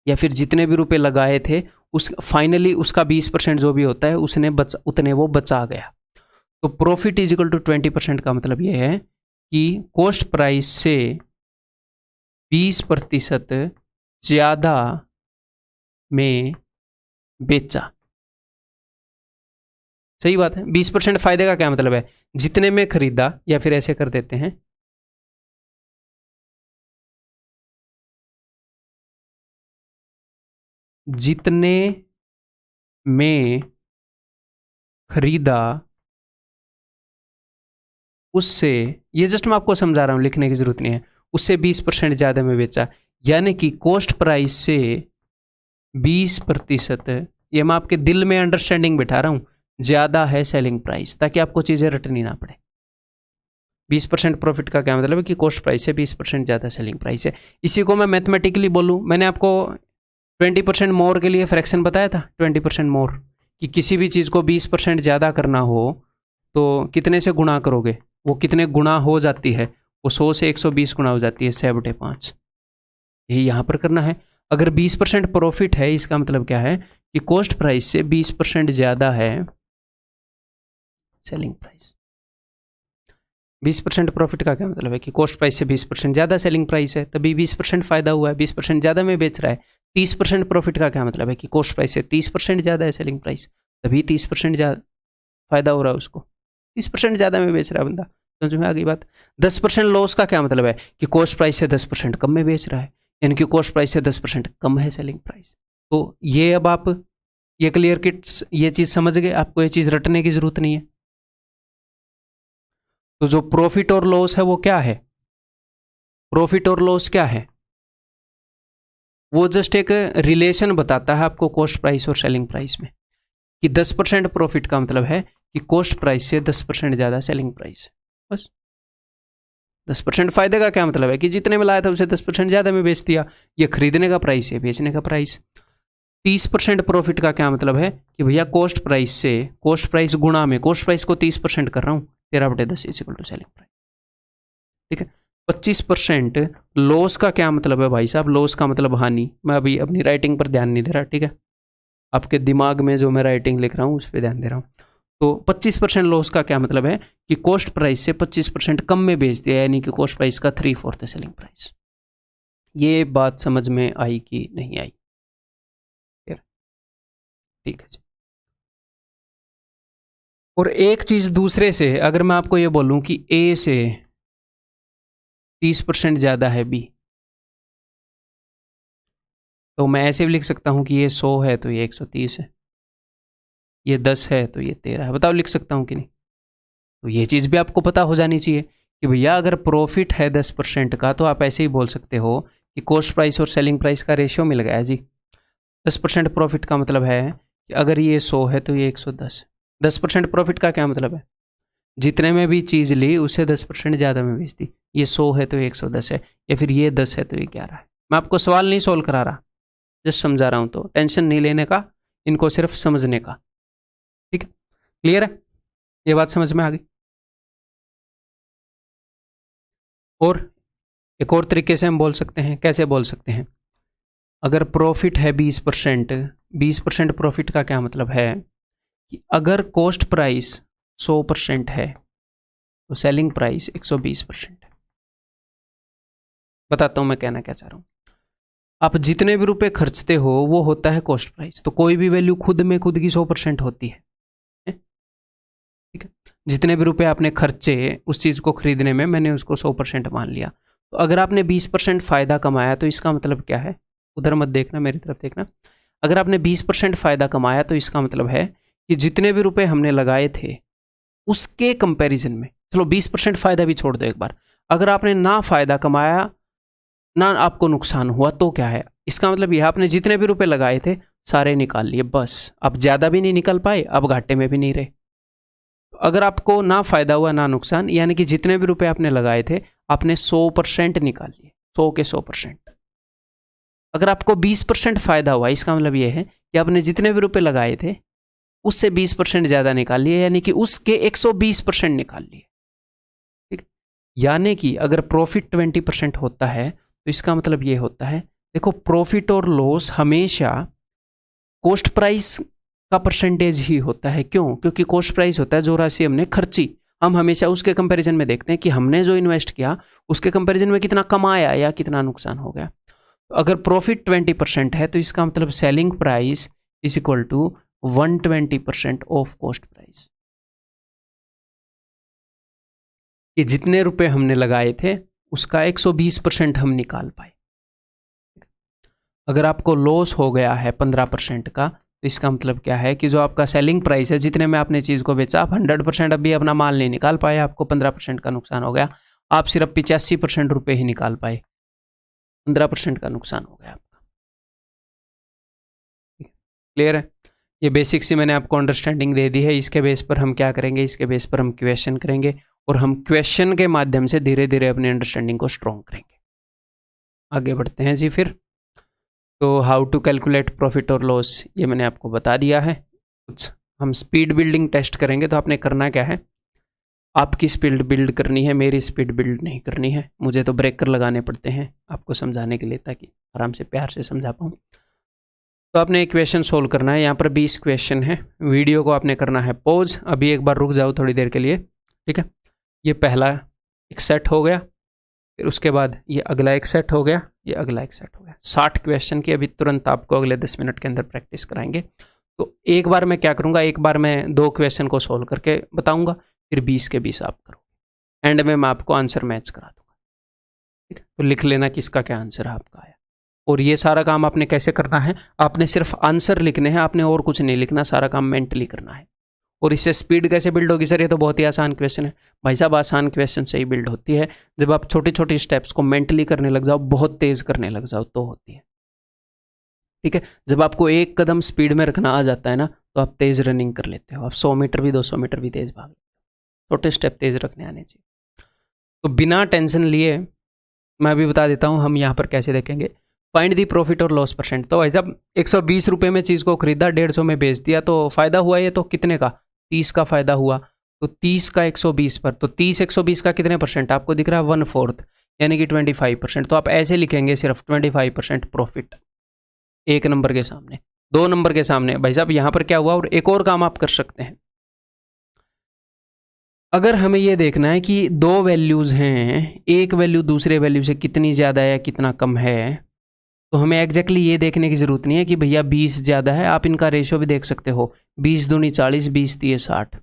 या फिर जितने भी रुपए लगाए थे उस फाइनली उसका 20% जो भी होता है उसने उतने वो बचा गया। तो प्रॉफिट इज इक्वल टू 20% का मतलब ये है कि कॉस्ट प्राइस से 20% ज़्यादा में बेचा। सही बात है। 20% फायदे का क्या मतलब है? जितने में खरीदा, या फिर ऐसे कर देते हैं, जितने में खरीदा उससे, ये जस्ट मैं आपको समझा रहा हूं, लिखने की जरूरत नहीं है, उससे 20% ज़्यादा में बेचा। यानी कि कॉस्ट प्राइस से 20%, ये मैं आपके दिल में अंडरस्टैंडिंग बिठा रहा हूं, ज़्यादा है सेलिंग प्राइस, ताकि आपको चीज़ें रटनी ना पड़े। 20% प्रॉफिट का क्या मतलब है कि कॉस्ट प्राइस से 20% ज़्यादा सेलिंग प्राइस है। इसी को मैं मैथमेटिकली बोलूँ, मैंने आपको 20% मोर के लिए फ्रैक्शन बताया था, 20% मोर, कि किसी भी चीज़ को 20% ज़्यादा करना हो तो कितने से गुणा करोगे, वो कितने गुणा हो जाती है, वो 100 से 120 गुणा हो जाती है, 6/5। यही यहाँ पर करना है। अगर 20% प्रॉफिट है, इसका मतलब क्या है कि कॉस्ट प्राइस से 20% ज़्यादा है सेलिंग प्राइस। 20% प्रॉफिट का क्या मतलब है कि कॉस्ट प्राइस से 20% ज़्यादा सेलिंग प्राइस है, तभी 20% फायदा हुआ है, 20% ज़्यादा में बेच रहा है। 30% प्रॉफिट का क्या मतलब है कि कॉस्ट प्राइस से 30% ज़्यादा है सेलिंग प्राइस, तभी 30% ज़्यादा फायदा हो रहा है उसको, 30% ज़्यादा में बेच रहा है बंदा। समझ में आ गई बात? 10% लॉस का क्या मतलब है कि कॉस्ट प्राइस से 10% कम में बेच रहा है, यानी कि कॉस्ट प्राइस से 10% कम है सेलिंग प्राइस। तो ये अब आप ये क्लियर किट्स ये चीज़ समझ गए, आपको ये चीज़ रटने की जरूरत नहीं है। तो जो प्रॉफिट और लॉस है वो क्या है? प्रॉफिट और लॉस क्या है? वो जस्ट एक रिलेशन बताता है आपको कॉस्ट प्राइस और सेलिंग प्राइस में, कि 10% प्रॉफिट का मतलब है कि कॉस्ट प्राइस से 10% ज़्यादा सेलिंग प्राइस, बस। 10% फायदे का क्या मतलब है कि जितने में लाया था उसे 10% ज़्यादा में बेच दिया, ये खरीदने का प्राइस है, बेचने का प्राइस। 30% प्रॉफिट का क्या मतलब है कि भैया कॉस्ट प्राइस से, कॉस्ट प्राइस गुणा में, कॉस्ट प्राइस को 30% कर रहा हूँ, 13/10 is equal to selling price. ठीक है। 25% लॉस का क्या मतलब है भाई साहब? लॉस का मतलब हानि। मैं अभी अपनी राइटिंग पर ध्यान नहीं दे रहा, ठीक है, आपके दिमाग में जो मैं राइटिंग लिख रहा हूँ उस पर ध्यान दे रहा हूँ। तो 25% लॉस का क्या मतलब है कि कॉस्ट प्राइस से 25% कम में बेच दिया, यानी कि कॉस्ट प्राइस का 3/4 सेलिंग प्राइस। ये बात समझ में आई कि नहीं आई? ठीक है जी। और एक चीज दूसरे से, अगर मैं आपको ये बोलूं कि ए से 30% ज़्यादा है बी, तो मैं ऐसे भी लिख सकता हूँ कि ये 100 है तो ये 130 है, ये 10 है तो ये 13 है। बताओ लिख सकता हूँ कि नहीं? तो ये चीज़ भी आपको पता हो जानी चाहिए कि भैया अगर प्रॉफिट है 10% का तो आप ऐसे ही बोल सकते हो कि कॉस्ट प्राइस और सेलिंग प्राइस का रेशियो मिल गया जी। 10% प्रॉफिट का मतलब है कि अगर ये 100 है तो ये 110। 10% प्रॉफिट का क्या मतलब है? जितने में भी चीज़ ली उससे 10% ज़्यादा में बेच दी। ये 100 है तो ये 110 है, या फिर ये 10 है तो ये 11 है। मैं आपको सवाल नहीं सोल्व करा रहा, जस्ट समझा रहा हूँ, तो टेंशन नहीं लेने का, इनको सिर्फ समझने का। ठीक है, क्लियर है? ये बात समझ में आ गई? और एक और तरीके से हम बोल सकते हैं, कैसे बोल सकते हैं? अगर प्रॉफिट है 20%, 20% प्रॉफिट का क्या मतलब है कि अगर कॉस्ट प्राइस 100% है तो सेलिंग प्राइस 120% है। बताता हूँ मैं कहना क्या चाह रहा हूँ। आप जितने भी रुपए खर्चते हो वो होता है कॉस्ट प्राइस, तो कोई भी वैल्यू खुद में खुद की 100% होती है, ठीक है? जितने भी रुपए आपने खर्चे उस चीज़ को खरीदने में, मैंने उसको 100% मान लिया। तो अगर आपने 20% फ़ायदा कमाया तो इसका मतलब क्या है, उधर मत देखना, मेरी तरफ देखना। अगर आपने 20% फ़ायदा कमाया तो इसका मतलब है कि जितने भी रुपए हमने लगाए थे उसके कंपैरिजन में, चलो 20% फ़ायदा भी छोड़ दो एक बार, अगर आपने ना फ़ायदा कमाया ना आपको नुकसान हुआ तो क्या है, इसका मतलब यह आपने जितने भी रुपए लगाए थे सारे निकाल लिए, बस। अब ज़्यादा भी नहीं निकल पाए, अब घाटे में भी नहीं रहे। तो अगर आपको ना फ़ायदा हुआ ना नुकसान, यानी कि जितने भी रुपए आपने लगाए थे आपने 100% निकाल लिए, 100 के 100%। अगर आपको 20% फ़ायदा हुआ, इसका मतलब यह है कि आपने जितने भी रुपए लगाए थे उससे 20% ज़्यादा निकाल लिए, यानी कि उसके 120% निकाल लिए। ठीक, यानी कि अगर प्रॉफिट 20% होता है तो इसका मतलब ये होता है, देखो प्रॉफिट और लॉस हमेशा कॉस्ट प्राइस का परसेंटेज ही होता है। क्यों? क्योंकि कॉस्ट प्राइस होता है जो राशि हमने खर्ची, हम हमेशा उसके कंपैरिजन में देखते हैं कि हमने जो इन्वेस्ट किया उसके कंपैरिजन में कितना कमाया या कितना नुकसान हो गया। अगर प्रॉफिट 20% है तो इसका मतलब selling price is equal to 120% of cost price, कि जितने रुपए हमने लगाए थे उसका 120% हम निकाल पाए। अगर आपको लॉस हो गया है 15% का तो इसका मतलब क्या है कि जो आपका सेलिंग प्राइस है, जितने में आपने चीज़ को बेचा, आप 100% अभी अपना माल नहीं निकाल पाए, आपको 15% का नुकसान हो गया, आप सिर्फ 85% रुपये ही निकाल पाए, 15% का नुकसान हो गया आपका। क्लियर है? ये बेसिक सी मैंने आपको अंडरस्टैंडिंग दे दी है। इसके बेस पर हम क्या करेंगे, इसके बेस पर हम क्वेश्चन करेंगे और हम क्वेश्चन के माध्यम से धीरे धीरे अपनी अंडरस्टैंडिंग को स्ट्रॉन्ग करेंगे। आगे बढ़ते हैं जी। फिर तो हाउ टू कैलकुलेट प्रॉफिट और लॉस ये मैंने आपको बता दिया है। कुछ हम स्पीड बिल्डिंग टेस्ट करेंगे। तो आपने करना क्या है, आपकी स्पीड बिल्ड करनी है, मेरी स्पीड बिल्ड नहीं करनी है। मुझे तो ब्रेकर लगाने पड़ते हैं आपको समझाने के लिए, ताकि आराम से प्यार से समझा पाऊँ। तो आपने एक क्वेश्चन सोल्व करना है। यहाँ पर 20 क्वेश्चन है। वीडियो को आपने करना है पॉज, अभी एक बार रुक जाओ थोड़ी देर के लिए, ठीक है। ये पहला एक सेट हो गया, फिर उसके बाद ये अगला एक सेट हो गया, ये अगला एक सेट हो गया। 60 क्वेश्चन की अभी तुरंत आपको अगले 10 मिनट के अंदर प्रैक्टिस कराएंगे। तो एक बार मैं क्या करूँगा, एक बार मैं 2 क्वेश्चन को सोल्व करके बताऊँगा, फिर 20 के 20 आप करोगे, एंड में मैं आपको आंसर मैच करा दूँगा, ठीक है। तो लिख लेना किसका क्या आंसर आपका आया। और ये सारा काम आपने कैसे करना है, आपने सिर्फ आंसर लिखने हैं, आपने और कुछ नहीं लिखना, सारा काम मेंटली करना है। और इससे स्पीड कैसे बिल्ड होगी सर, ये तो बहुत ही आसान क्वेश्चन है। भाई साहब, आसान क्वेश्चन से ही बिल्ड होती है। जब आप छोटी छोटी स्टेप्स को मेंटली करने लग जाओ, बहुत तेज करने लग जाओ, तो होती है, ठीक है। जब आपको एक कदम स्पीड में रखना आ जाता है ना, तो आप तेज रनिंग कर लेते हो, आप 100 मीटर भी 200 मीटर भी तेज भाग, छोटे स्टेप तेज रखने आने चाहिए। तो बिना टेंशन लिए मैं अभी बता देता हूँ हम यहाँ पर कैसे देखेंगे। फाइंड दी प्रॉफिट और लॉस परसेंट। तो भाई जब 120 रुपये में चीज़ को खरीदा, 150 में बेच दिया, तो फ़ायदा हुआ ये तो कितने का, 30 का फ़ायदा हुआ। तो 30 का 120 पर, तो 30 120 का कितने परसेंट आपको दिख रहा है, 1/4, यानी कि 25%। तो आप ऐसे लिखेंगे सिर्फ 25% प्रॉफिट, एक नंबर के सामने, 2 नंबर के सामने। भाई साहब यहाँ पर क्या हुआ, और एक और काम आप कर सकते हैं। अगर हमें ये देखना है कि 2 वैल्यूज़ हैं, एक वैल्यू दूसरे वैल्यू से कितनी ज़्यादा है या कितना कम है, तो हमें एग्जैक्टली ये देखने की ज़रूरत नहीं है कि भैया 20 ज़्यादा है। आप इनका रेशियो भी देख सकते हो, 20 दूनी 40, 20 तीय 60।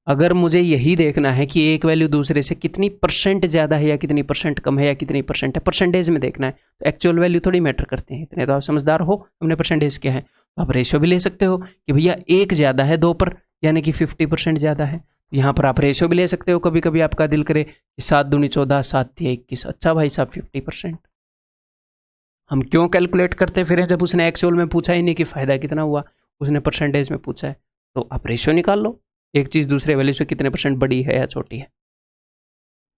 अगर मुझे यही देखना है कि एक वैल्यू दूसरे से कितनी परसेंट ज़्यादा है या कितनी परसेंट कम है या कितनी परसेंट है, परसेंटेज में देखना है, तो एक्चुअल वैल्यू थोड़ी मैटर करते हैं। इतने तो आप समझदार हो, हमने परसेंटेज क्या है, तो आप रेशियो भी ले सकते हो कि भैया 1 ज़्यादा है 2 पर, यानी कि 50% ज़्यादा है। यहाँ पर आप रेशियो भी ले सकते हो। कभी कभी आपका दिल करे कि 7 दूनी 14, 7 तिया 21। अच्छा भाई साहब 50%। हम क्यों कैलकुलेट करते फिर जब उसने एक्चुअल में पूछा ही नहीं कि फ़ायदा कितना हुआ, उसने परसेंटेज में पूछा है। तो आप रेशियो निकाल लो, एक चीज़ दूसरे वैल्यू से कितने परसेंट बड़ी है या छोटी है।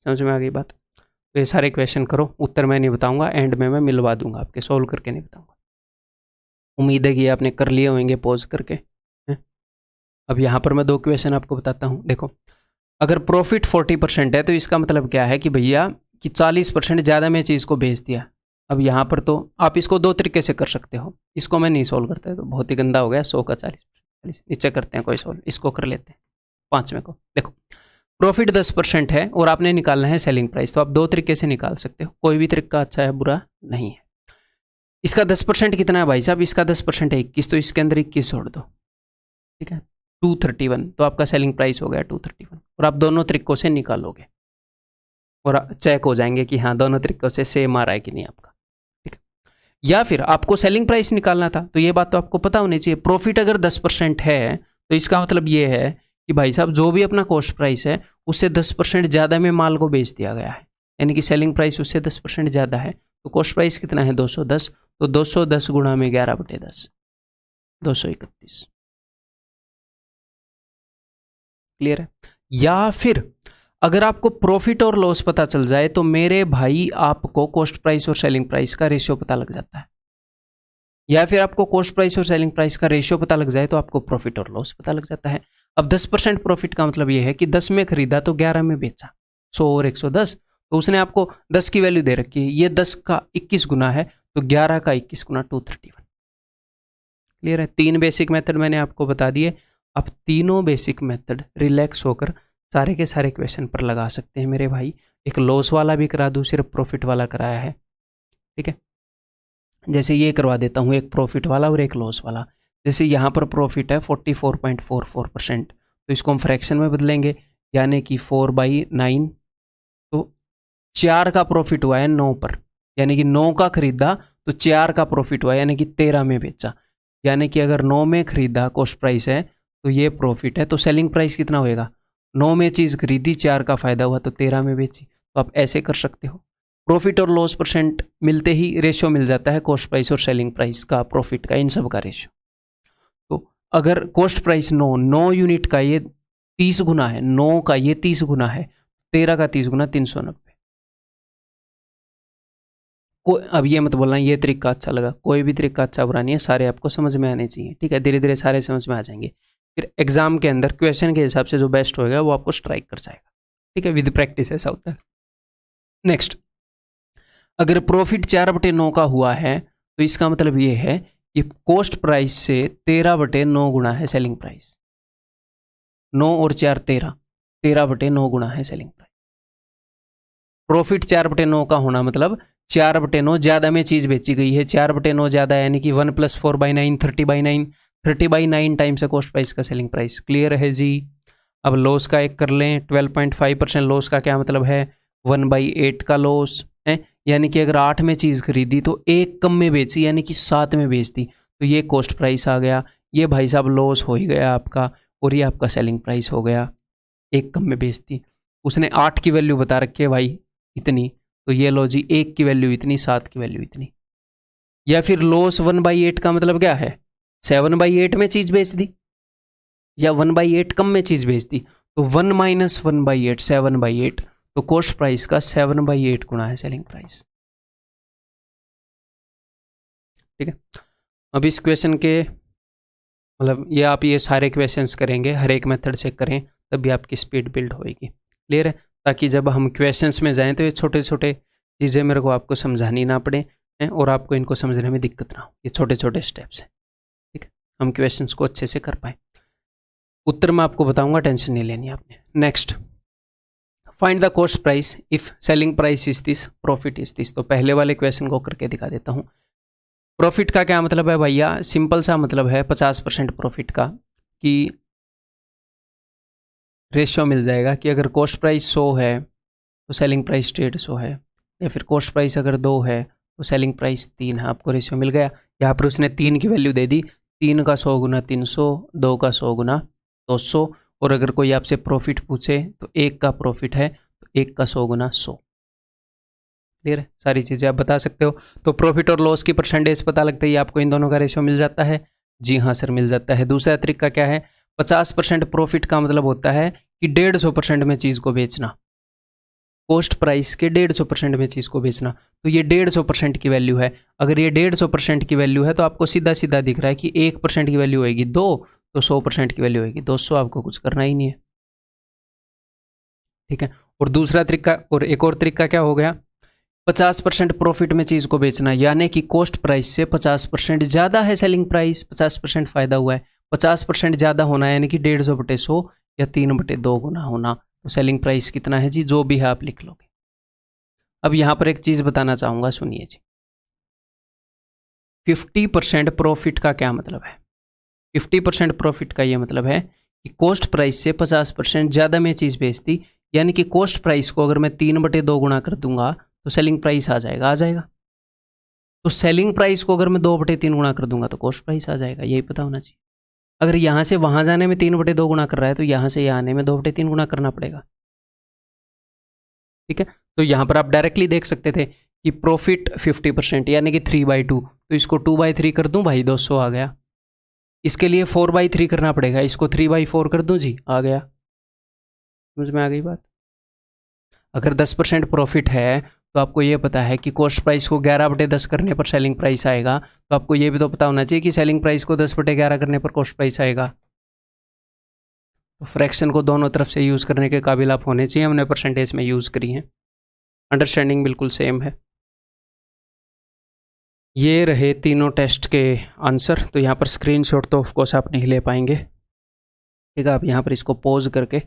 समझ में आ गई बात। तो ये सारे क्वेश्चन करो, उत्तर मैं नहीं बताऊंगा, एंड में मैं मिलवा दूंगा आपके, सोल्व करके नहीं बताऊंगा। उम्मीद है कि आपने कर लिए होंगे पॉज करके। अब यहाँ पर मैं 2 क्वेश्चन आपको बताता हूँ। देखो, अगर प्रॉफिट 40% है तो इसका मतलब क्या है कि भैया कि 40% ज़्यादा मैं चीज़ को बेच दिया। अब यहाँ पर तो आप इसको 2 तरीके से कर सकते हो। इसको मैं नहीं सोल्व करता, तो बहुत ही गंदा हो गया। 100 का 40, नीचे करते हैं कोई सोल्व, इसको कर लेते हैं 5वें को। देखो, प्रॉफिट 10% है और आपने निकालना है सेलिंग प्राइस। तो आप 2 तरीके से निकाल सकते हो, कोई भी तरीका अच्छा है बुरा नहीं है। इसका 10% कितना है भाई साहब, इसका 10% है 21, तो इसके अंदर 21 जोड़ दो, ठीक है। 231, तो आपका सेलिंग प्राइस हो गया 231। और आप दोनों तरीकों से निकालोगे और चेक हो जाएंगे कि हाँ दोनों तरीकों से सेम आ रहा है कि नहीं आपका, ठीक है। या फिर आपको सेलिंग प्राइस निकालना था, तो ये बात तो आपको पता होनी चाहिए। प्रॉफिट अगर 10% है तो इसका मतलब ये है कि भाई साहब जो भी अपना कॉस्ट प्राइस है उससे 10% ज़्यादा में माल को बेच दिया गया है, यानी कि सेलिंग प्राइस उससे 10% ज़्यादा है। तो कॉस्ट प्राइस कितना है 210, तो 210 गुणा में 11/10, 231। क्लियर है। या फिर अगर आपको प्रॉफिट और लॉस पता चल जाए तो मेरे भाई आपको कॉस्ट प्राइस और सेलिंग प्राइस का रेशियो पता लग जाता है। या फिर आपको कॉस्ट प्राइस और सेलिंग प्राइस का रेशियो पता लग जाए तो आपको प्रॉफिट और लॉस पता लग जाता है। अब 10% प्रॉफिट का मतलब ये है कि 10 में खरीदा तो 11 में बेचा, 100 और 110, तो उसने आपको 10 की वैल्यू दे रखी है, ये 10 का 21 गुना है तो 11 का 21 गुना 231। क्लियर है। 3 बेसिक मेथड मैंने आपको बता दिए। अब तीनों बेसिक मेथड रिलैक्स होकर सारे के सारे क्वेश्चन पर लगा सकते हैं मेरे भाई। एक लॉस वाला भी करा दूँ, सिर्फ प्रॉफिट वाला कराया है, ठीक है। जैसे ये करवा देता हूँ, एक प्रॉफिट वाला और एक लॉस वाला। जैसे यहाँ पर प्रॉफिट है 44.44%, तो इसको हम फ्रैक्शन में बदलेंगे, यानी कि 4/9, तो 4 का प्रॉफिट हुआ है 9 पर, यानी कि 9 का खरीदा तो 4 का प्रॉफिट हुआ, यानी कि 13 में बेचा। यानी कि अगर 9 में खरीदा कॉस्ट प्राइस है तो ये प्रॉफिट है, तो सेलिंग प्राइस कितना होएगा, 9 में चीज़ खरीदी, 4 का फायदा हुआ तो 13 में बेची। तो आप ऐसे कर सकते हो। प्रॉफिट और लॉस परसेंट मिलते ही रेशियो मिल जाता है कॉस्ट प्राइस और सेलिंग प्राइस का, प्रॉफिट का, इन सब का रेशियो। तो अगर कॉस्ट प्राइस 9 यूनिट का ये 30 गुना है, 9 का ये 30 गुना है, 13 का 30 गुना 390। अब ये मत बोलना ये तरीका अच्छा लगा, कोई भी तरीका अच्छा बुरा नहीं है, सारे आपको समझ में आने चाहिए, ठीक है। धीरे धीरे सारे समझ में आ जाएंगे, फिर एग्जाम के अंदर क्वेश्चन के हिसाब से जो बेस्ट होगा वो आपको स्ट्राइक कर जाएगा, ठीक है। विद प्रैक्टिस ऐसा होता है। नेक्स्ट, अगर प्रॉफिट 4/9 का हुआ है तो इसका मतलब ये है कि कॉस्ट प्राइस से 13/9 गुना है सेलिंग प्राइस। 9 और 4 13, 13/9 गुना है सेलिंग प्राइस। प्रॉफिट 4/9 का होना मतलब 4/9 ज़्यादा में चीज़ बेची गई है, 4/9 ज़्यादा, यानी कि 1 + 4/9 30/9, 30/9 टाइम्स है कॉस्ट प्राइस का सेलिंग प्राइस। क्लियर है जी। अब लॉस का एक कर लें, 12.5% लॉस का क्या मतलब है, 1/8 का लॉस है, यानी कि अगर 8 में चीज़ खरीदी तो 1 कम में बेची, यानी कि 7 में बेचती, तो ये कॉस्ट प्राइस आ गया। ये भाई साहब लॉस हो ही गया आपका, और ये आपका सेलिंग प्राइस हो गया, 1 कम में बेचती। उसने 8 की वैल्यू बता रखी है भाई इतनी, तो ये लो जी 1 की वैल्यू इतनी, 7 की वैल्यू इतनी। या फिर लॉस 1/8 का मतलब क्या है, 7/8 में चीज़ बेच दी, या 1/8 कम में चीज़ बेच दी, तो 1 - 1/8 7/8, तो कॉस्ट प्राइस का 7/8 गुना है सेलिंग प्राइस, ठीक है। अब इस क्वेश्चन के मतलब ये आप ये सारे क्वेश्चंस करेंगे, हर एक मेथड से करें, तभी आपकी स्पीड बिल्ड होएगी। क्लियर है। ताकि जब हम क्वेश्चंस में जाएं तो ये छोटे छोटे चीज़ें मेरे को आपको समझानी ना पड़े हैं, और आपको इनको समझने में दिक्कत ना हो। ये छोटे छोटे स्टेप्स हैं, ठीक है, हम क्वेश्चंस को अच्छे से कर पाएँ। उत्तर मैं आपको बताऊंगा, टेंशन नहीं लेनी आपने। Next, find the cost price if selling price is this, profit is this. तो पहले वाले क्वेश्चन को करके दिखा देता हूँ। प्रॉफिट का क्या मतलब है भैया, सिंपल सा मतलब है 50% प्रॉफिट का, कि रेशियो मिल जाएगा कि अगर कॉस्ट प्राइस 100 है तो सेलिंग प्राइस 150 है, या फिर कॉस्ट प्राइस अगर 2 है तो सेलिंग प्राइस 3 है। आपको रेशियो मिल गया। यहाँ पर उसने 3 की वैल्यू दे दी, 3 का 100 गुना 300, 2 का 100 गुना 200, और अगर कोई आपसे प्रॉफिट पूछे तो 1 का प्रॉफिट है तो 1 का 100 गुना 100। क्लियर है। सारी चीज़ें आप बता सकते हो। तो प्रॉफिट और लॉस की परसेंटेज पता लगता है, आपको इन दोनों का रेशियो मिल जाता है। जी हाँ सर, मिल जाता है। दूसरा तरीका क्या है, 50% प्रॉफिट का मतलब होता है कि 150% में चीज़ को बेचना, कॉस्ट प्राइस के 150% में चीज़ को बेचना। तो ये 150% की वैल्यू है। अगर ये 150% की वैल्यू है तो आपको सीधा सीधा दिख रहा है कि 1% की वैल्यू होगी 2, तो 100% की वैल्यू होगी 200। आपको कुछ करना ही नहीं है, ठीक है। और दूसरा तरीका, और एक और तरीका क्या हो गया, 50% प्रॉफिट में चीज़ को बेचना, यानी कि कॉस्ट प्राइस से 50% ज़्यादा है सेलिंग प्राइस, 50% फ़ायदा हुआ है। 50% ज़्यादा होना है, यानी कि 150/100 या 3/2 गुना होना। तो सेलिंग प्राइस कितना है जी, जो भी है आप लिख लोगे। अब यहाँ पर एक चीज़ बताना चाहूँगा, सुनिए जी। 50% प्रॉफिट का क्या मतलब है, 50% प्रॉफिट का ये मतलब है कि कॉस्ट प्राइस से 50% ज़्यादा मैं चीज़ बेचती, यानी कि कॉस्ट प्राइस को अगर मैं 3/2 गुणा कर दूंगा तो सेलिंग प्राइस आ जाएगा, तो सेलिंग प्राइस को अगर मैं 2/3 गुणा कर दूंगा तो कॉस्ट प्राइस आ जाएगा, यही पता होना चाहिए। अगर यहाँ से वहाँ जाने में 3/2 गुणा कर रहा है तो यहाँ से यहाँ आने में 2/3 गुणा करना पड़ेगा। ठीक है, तो यहाँ पर आप डायरेक्टली देख सकते थे कि प्रॉफिट 50% यानी कि 3/2, तो इसको 2/3 कर दूं भाई, 200 आ गया। इसके लिए 4/3 करना पड़ेगा, इसको 3/4 कर दूं जी, आ गया। समझ में आ गई बात। अगर 10% प्रॉफिट है तो आपको ये पता है कि कॉस्ट प्राइस को 11/10 करने पर सेलिंग प्राइस आएगा, तो आपको ये भी तो पता होना चाहिए कि सेलिंग प्राइस को 10/11 करने पर कॉस्ट प्राइस आएगा। तो फ्रैक्शन को दोनों तरफ से यूज़ करने के काबिल आप होने चाहिए, हमने परसेंटेज में यूज़ करी है। अंडरस्टैंडिंग बिल्कुल सेम है। ये रहे तीनों टेस्ट के आंसर। तो यहाँ पर स्क्रीनशॉट तो ऑफकोर्स आप नहीं ले पाएंगे, ठीक है, आप यहाँ पर इसको पॉज करके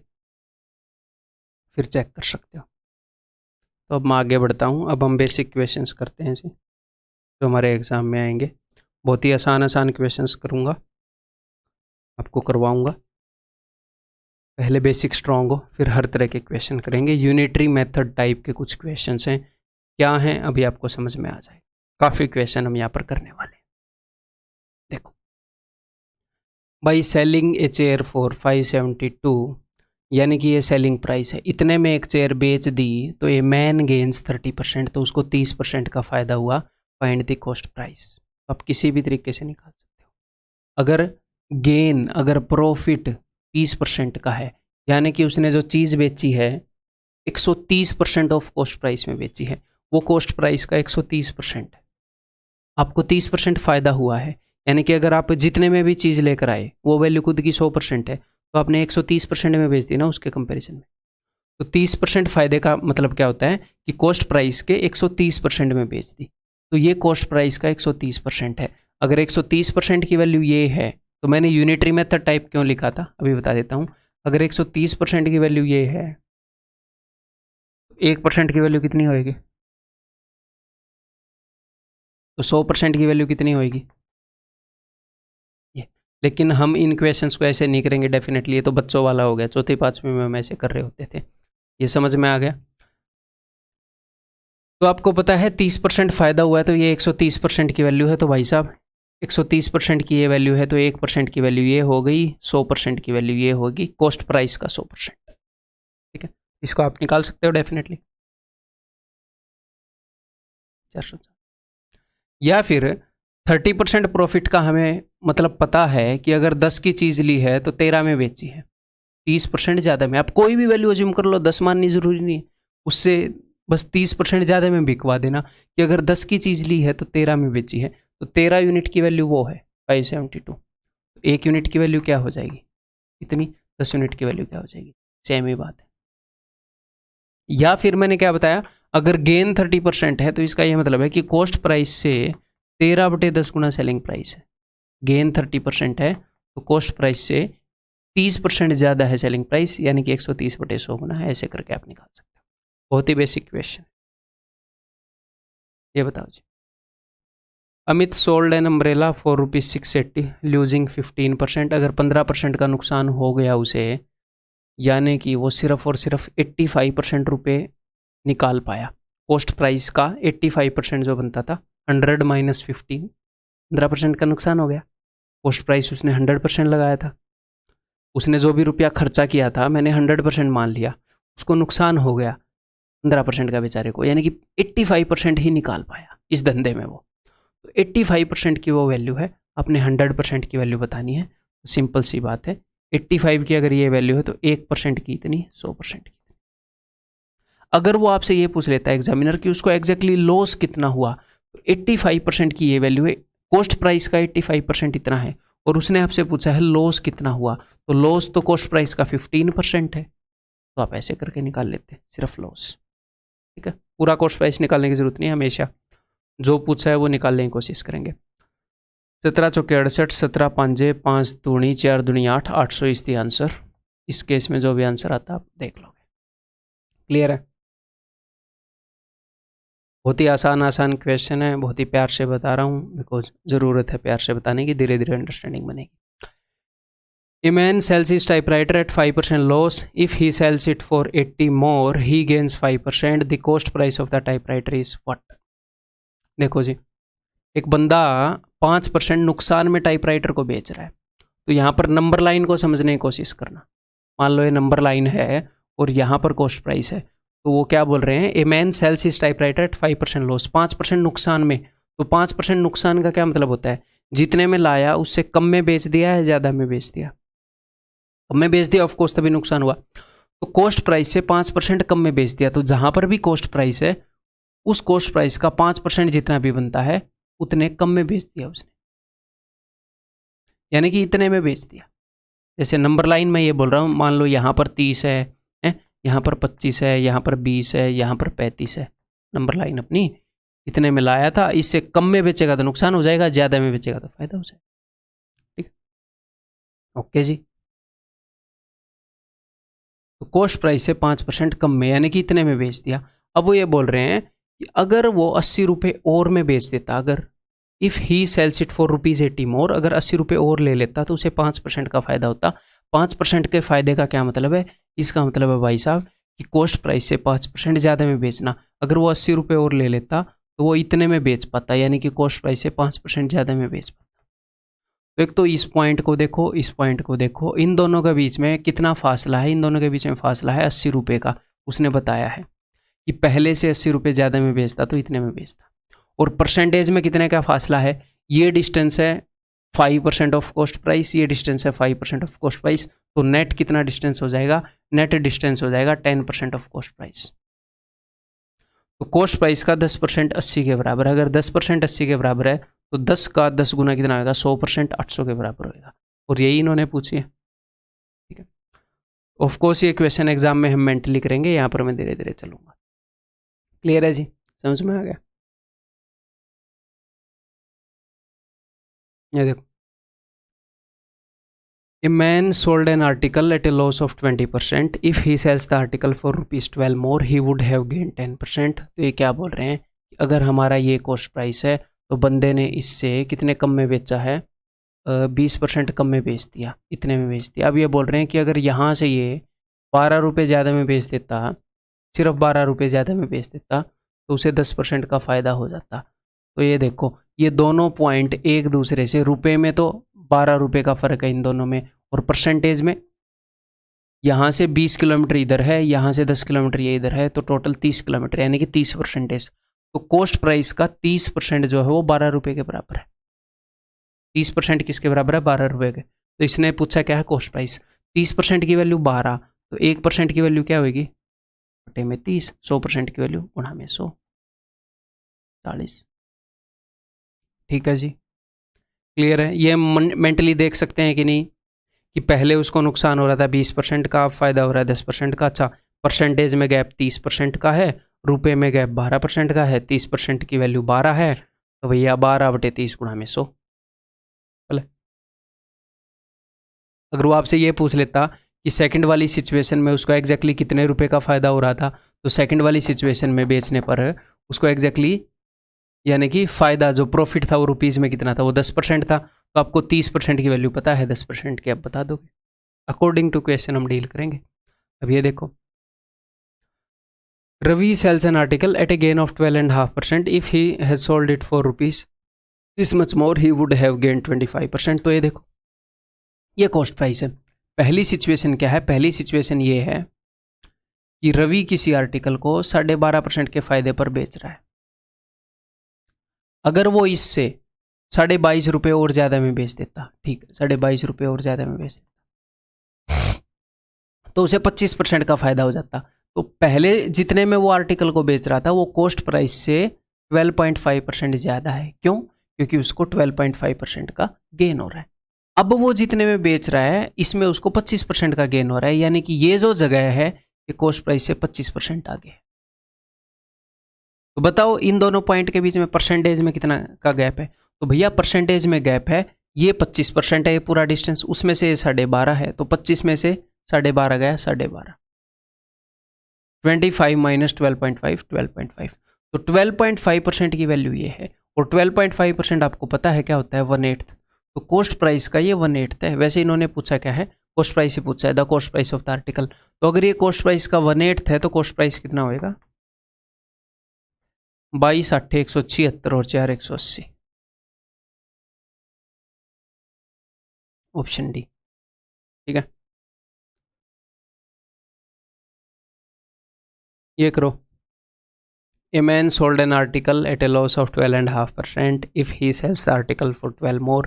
फिर चेक कर सकते हो। तो अब मैं आगे बढ़ता हूँ। अब हम बेसिक क्वेश्चंस करते हैं जी, जो हमारे एग्ज़ाम में आएंगे। बहुत ही आसान क्वेश्चंस करूँगा, आपको करवाऊँगा। पहले बेसिक स्ट्रॉन्ग हो, फिर हर तरह के क्वेश्चन करेंगे। यूनिटरी मेथड टाइप के कुछ क्वेश्चंस हैं, क्या हैं अभी आपको समझ में आ जाएगा। काफ़ी क्वेश्चन हम यहाँ पर करने वाले हैं। देखो, by selling a chair for 572, यानी कि ये सेलिंग प्राइस है, इतने में एक चेयर बेच दी तो ये मैन गेन्स 30%, तो उसको 30% का फ़ायदा हुआ। Find the cost price. आप किसी भी तरीके से निकाल सकते हो। अगर प्रॉफिट 30% का है, यानी कि उसने जो चीज़ बेची है 130% ऑफ कॉस्ट प्राइस में बेची है, वो कॉस्ट प्राइस का 130% है, आपको 30% फ़ायदा हुआ है। यानी कि अगर आप जितने में भी चीज़ लेकर आए वो वैल्यू खुद की 100% है, तो आपने 130% में बेच दी ना उसके कंपैरिजन में। तो 30% फ़ायदे का मतलब क्या होता है कि कॉस्ट प्राइस के 130% में बेच दी, तो ये कॉस्ट प्राइस का 130% है। अगर 130% की वैल्यू ये है, तो मैंने यूनिटरी मेथड टाइप क्यों लिखा था अभी बता देता हूँ। अगर 130% की वैल्यू ये है, 1% की वैल्यू कितनी होएगी, तो 100% की वैल्यू कितनी होएगी ये। लेकिन हम इन क्वेश्चंस को ऐसे नहीं करेंगे डेफिनेटली, ये तो बच्चों वाला हो गया, चौथी पाँचवीं में हम ऐसे कर रहे होते थे। ये समझ में आ गया। तो आपको पता है 30% फ़ायदा हुआ है, तो ये 130% की वैल्यू है। तो भाई साहब 130% की ये वैल्यू है, तो 1% की वैल्यू ये हो गई, 100% की वैल्यू ये होगी, कॉस्ट प्राइस का 100%। ठीक है, इसको आप निकाल सकते हो डेफिनेटली। 400। या फिर 30% प्रॉफिट का हमें मतलब पता है कि अगर 10 की चीज़ ली है तो 13 में बेची है, 30% ज़्यादा में। आप कोई भी वैल्यू अज्यूम कर लो, 10 माननी ज़रूरी नहीं है, उससे बस 30% ज़्यादा में बिकवा देना कि अगर 10 की चीज़ ली है तो 13 में बेची है, तो 13 यूनिट की वैल्यू वो है 572। एक यूनिट की वैल्यू क्या हो जाएगी इतनी, 10 यूनिट की वैल्यू क्या हो जाएगी, सेम ही बात है। या फिर मैंने क्या बताया, अगर गेन 30% है तो इसका यह मतलब है कि कॉस्ट प्राइस से 13/10 गुना सेलिंग प्राइस है। गेन 30% है तो कॉस्ट प्राइस से 30% ज़्यादा है सेलिंग प्राइस, यानी कि 130/100 गुना है। ऐसे करके आप निकाल सकते हो। बहुत ही बेसिक क्वेश्चन। ये बताओ जी, Amit sold an umbrella for ₹680 losing 15%। अगर 15% का नुकसान हो गया उसे, यानी कि वो सिर्फ और सिर्फ 85% रुपये निकाल पाया। कॉस्ट प्राइस का 85% जो बनता था, 100 माइनस 15, 15% का नुकसान हो गया। कॉस्ट प्राइस उसने 100% लगाया था, उसने जो भी रुपया खर्चा किया था मैंने 100% मान लिया, उसको नुकसान हो गया 15% का बेचारे को, यानी कि 85% ही निकाल पाया इस धंधे में वो। तो 85% की वो वैल्यू है, अपने 100% की वैल्यू बतानी है। तो सिंपल सी बात है, 85 की अगर ये वैल्यू है तो 1% की इतनी, 100% की। अगर वो आपसे ये पूछ लेता है एग्जामिनर कि उसको एग्जैक्टली लॉस कितना हुआ, तो 85% की ये वैल्यू है, कॉस्ट प्राइस का 85% इतना है, और उसने आपसे पूछा है लॉस कितना हुआ, तो लॉस तो कॉस्ट प्राइस का 15% है, तो आप ऐसे करके निकाल लेते हैं सिर्फ लॉस। ठीक है, पूरा कॉस्ट प्राइस निकालने की जरूरत नहीं है, हमेशा जो पूछा है वो निकालने की कोशिश करेंगे। 17 चौके 68, 17 पांजे 5 दूनी 4 दूनी 8, 800 इज द आंसर। इस केस में जो भी आंसर आता है आप देख लोगे। क्लियर है? बहुत ही आसान क्वेश्चन है, बहुत ही प्यार से बता रहा हूँ बिकॉज ज़रूरत है प्यार से बताने की, धीरे धीरे अंडरस्टैंडिंग बनेगी। A man sells his typewriter at 5% loss. If he sells it for 80 more, he gains 5%. The cost price of the typewriter is what? देखो जी, एक बंदा 5% नुकसान में टाइपराइटर को बेच रहा है, तो यहाँ पर नंबर लाइन को समझने की कोशिश करना। मान लो ये नंबर लाइन है और यहाँ पर कॉस्ट प्राइस है, तो वो क्या बोल रहे हैं, a man sells his typewriter at 5% loss, 5% नुकसान में। तो 5% नुकसान का क्या मतलब होता है, जितने में लाया उससे कम में बेच दिया है, ज़्यादा में बेच दिया। कम में बेच दिया ऑफकोर्स तभी नुकसान हुआ, तो कॉस्ट प्राइस से 5% कम में बेच दिया, तो जहाँ पर भी कॉस्ट प्राइस है उस कॉस्ट प्राइस का 5% जितना भी बनता है उतने कम में बेच दिया उसने, यानी कि इतने में बेच दिया। जैसे नंबर लाइन में ये बोल रहा हूँ, मान लो यहाँ पर 30 है, यहाँ पर 25 है, यहाँ पर 20 है, यहाँ पर 35 है, नंबर लाइन अपनी इतने में लाया था, इससे कम में बेचेगा तो नुकसान हो जाएगा, ज़्यादा में बेचेगा तो फायदा हो जाएगा। ठीक है, ओके जी। तो कॉस्ट प्राइस से 5% कम में, यानी कि इतने में बेच दिया। अब वो ये बोल रहे हैं कि अगर वो 80 रुपये और में बेच देता, अगर if he sells it for ₹80 more, अगर 80 रुपये और ले लेता तो उसे 5% का फ़ायदा होता। 5% के फ़ायदे का क्या मतलब है, इसका मतलब है भाई साहब कि कॉस्ट प्राइस से 5% ज़्यादा में बेचना। अगर वो 80 रुपये और ले लेता तो वो इतने में बेच पाता, यानी कि कॉस्ट प्राइस से 5% ज़्यादा में बेच पाता। तो एक तो इस पॉइंट को देखो, इस पॉइंट को देखो, इन दोनों के बीच में कितना फासला है, इन दोनों के बीच में फासला है 80 रुपये का। उसने बताया है कि पहले से 80 रुपये ज़्यादा में बेचता तो इतने में बेचता। और परसेंटेज में कितने का फासला है, ये डिस्टेंस है 5% ऑफ कॉस्ट प्राइस, ये डिस्टेंस है 5% ऑफ कॉस्ट प्राइस, तो नेट कितना डिस्टेंस हो जाएगा, नेट डिस्टेंस हो जाएगा 10% ऑफ कॉस्ट प्राइस। तो कॉस्ट प्राइस का 10% 80 के बराबर है। अगर 10% 80 के बराबर है तो 10 का 10 गुना कितना होगा, 100% 800 के बराबर होगा। और यही इन्होंने पूछी है। ठीक है, ऑफकोर्स ये क्वेश्चन एग्जाम में हम मेंटली करेंगे, यहाँ पर मैं धीरे धीरे चलूंगा। क्लियर है जी, समझ में आ गया। ये देखो, a man sold an article at a loss of 20%. If he sells the article for ₹12 more he would have gain 10%. तो ये क्या बोल रहे हैं, अगर हमारा ये कॉस्ट प्राइस है तो बंदे ने इससे कितने कम में बेचा है, 20% कम में बेच दिया, इतने में बेच दिया। अब ये बोल रहे हैं कि अगर यहाँ से ये 12 रुपये ज़्यादा में बेच देता, सिर्फ 12 रुपये ज़्यादा में बेच देता, तो उसे 10% का फ़ायदा हो जाता। तो ये देखो, ये दोनों पॉइंट एक दूसरे से, रुपए में तो 12 रुपये का फ़र्क है इन दोनों में, और परसेंटेज में यहाँ से 20 किलोमीटर इधर है, यहाँ से 10 किलोमीटर ये इधर है, तो टोटल 30 किलोमीटर, यानी कि 30%। तो कॉस्ट प्राइस का 30% जो है वो 12 रुपये के बराबर है। 30% किसके बराबर है, 12 रुपये के। तो इसने पूछा क्या है कॉस्ट प्राइस, 30% की वैल्यू 12, तो 1% की वैल्यू क्या होगी, बटे में 30, 100% की वैल्यू गुणा में 100, 40। ठीक है जी, क्लियर है। ये मेंटली देख सकते हैं कि नहीं, कि पहले उसको नुकसान हो रहा था 20% का, अब फायदा हो रहा है 10% का। अच्छा, परसेंटेज में गैप 30% का है, रुपए में गैप 12% का है, 30% की वैल्यू 12 है, तो भैया 12 बटे 30 गुणा में 100। बोले अगर वो आपसे ये पूछ लेता कि सेकंड वाली सिचुएशन में उसको एग्जैक्टली कितने रुपए का फ़ायदा हो रहा था, तो सेकंड वाली सिचुएशन में बेचने पर उसको एग्जैक्टली, यानी कि फ़ायदा जो प्रॉफिट था वो रुपीज़ में कितना था, वो 10% था। तो आपको 30% की वैल्यू पता है, 10% की आप बता दोगे। अकॉर्डिंग टू क्वेश्चन हम डील करेंगे। अब ये देखो, Ravi sells an article at a gain of 12.5%. If he has sold it for rupees this much more he would have gain 25%. तो ये देखो, ये कॉस्ट प्राइस है। पहली सिचुएशन क्या है, पहली सिचुएशन ये है कि रवि किसी आर्टिकल को 12.5% के फ़ायदे पर बेच रहा है। अगर वो इससे 22.5 रुपये और ज़्यादा में बेच देता, ठीक है, 22.5 रुपये और ज़्यादा में बेच देता, तो उसे 25% का फ़ायदा हो जाता। तो पहले जितने में वो आर्टिकल को बेच रहा था वो कॉस्ट प्राइस से 12.5% ज़्यादा है। क्यों? क्योंकि उसको 12.5% का गेन हो रहा है। अब वो जितने में बेच रहा है इसमें उसको 25% का गेन हो रहा है, यानी कि ये जो जगह है ये कॉस्ट प्राइस से 25% आगे है। तो बताओ इन दोनों पॉइंट के बीच में परसेंटेज में कितना का गैप है, तो भैया परसेंटेज में गैप है, ये 25% है ये पूरा डिस्टेंस, उसमें से ये 12.5 है, तो 25 में से 12.5 गया 12.5, 25 माइनस 12.5, 12.5, तो 12.5% की वैल्यू ये है। और 12.5% आपको पता है क्या होता है, 1/8। तो कॉस्ट प्राइस का ये 1/8 है। वैसे इन्होंने पूछा क्या है, कॉस्ट प्राइस ही पूछा है, the cost price of the article. तो अगर ये कॉस्ट प्राइस का 1/8 है तो कॉस्ट प्राइस कितना होएगा, 22, 8, 176 और 4, 180। ऑप्शन डी, ठीक है। ये करो, a man sold an article at a loss of 12.5% if he sells the article for 12 more.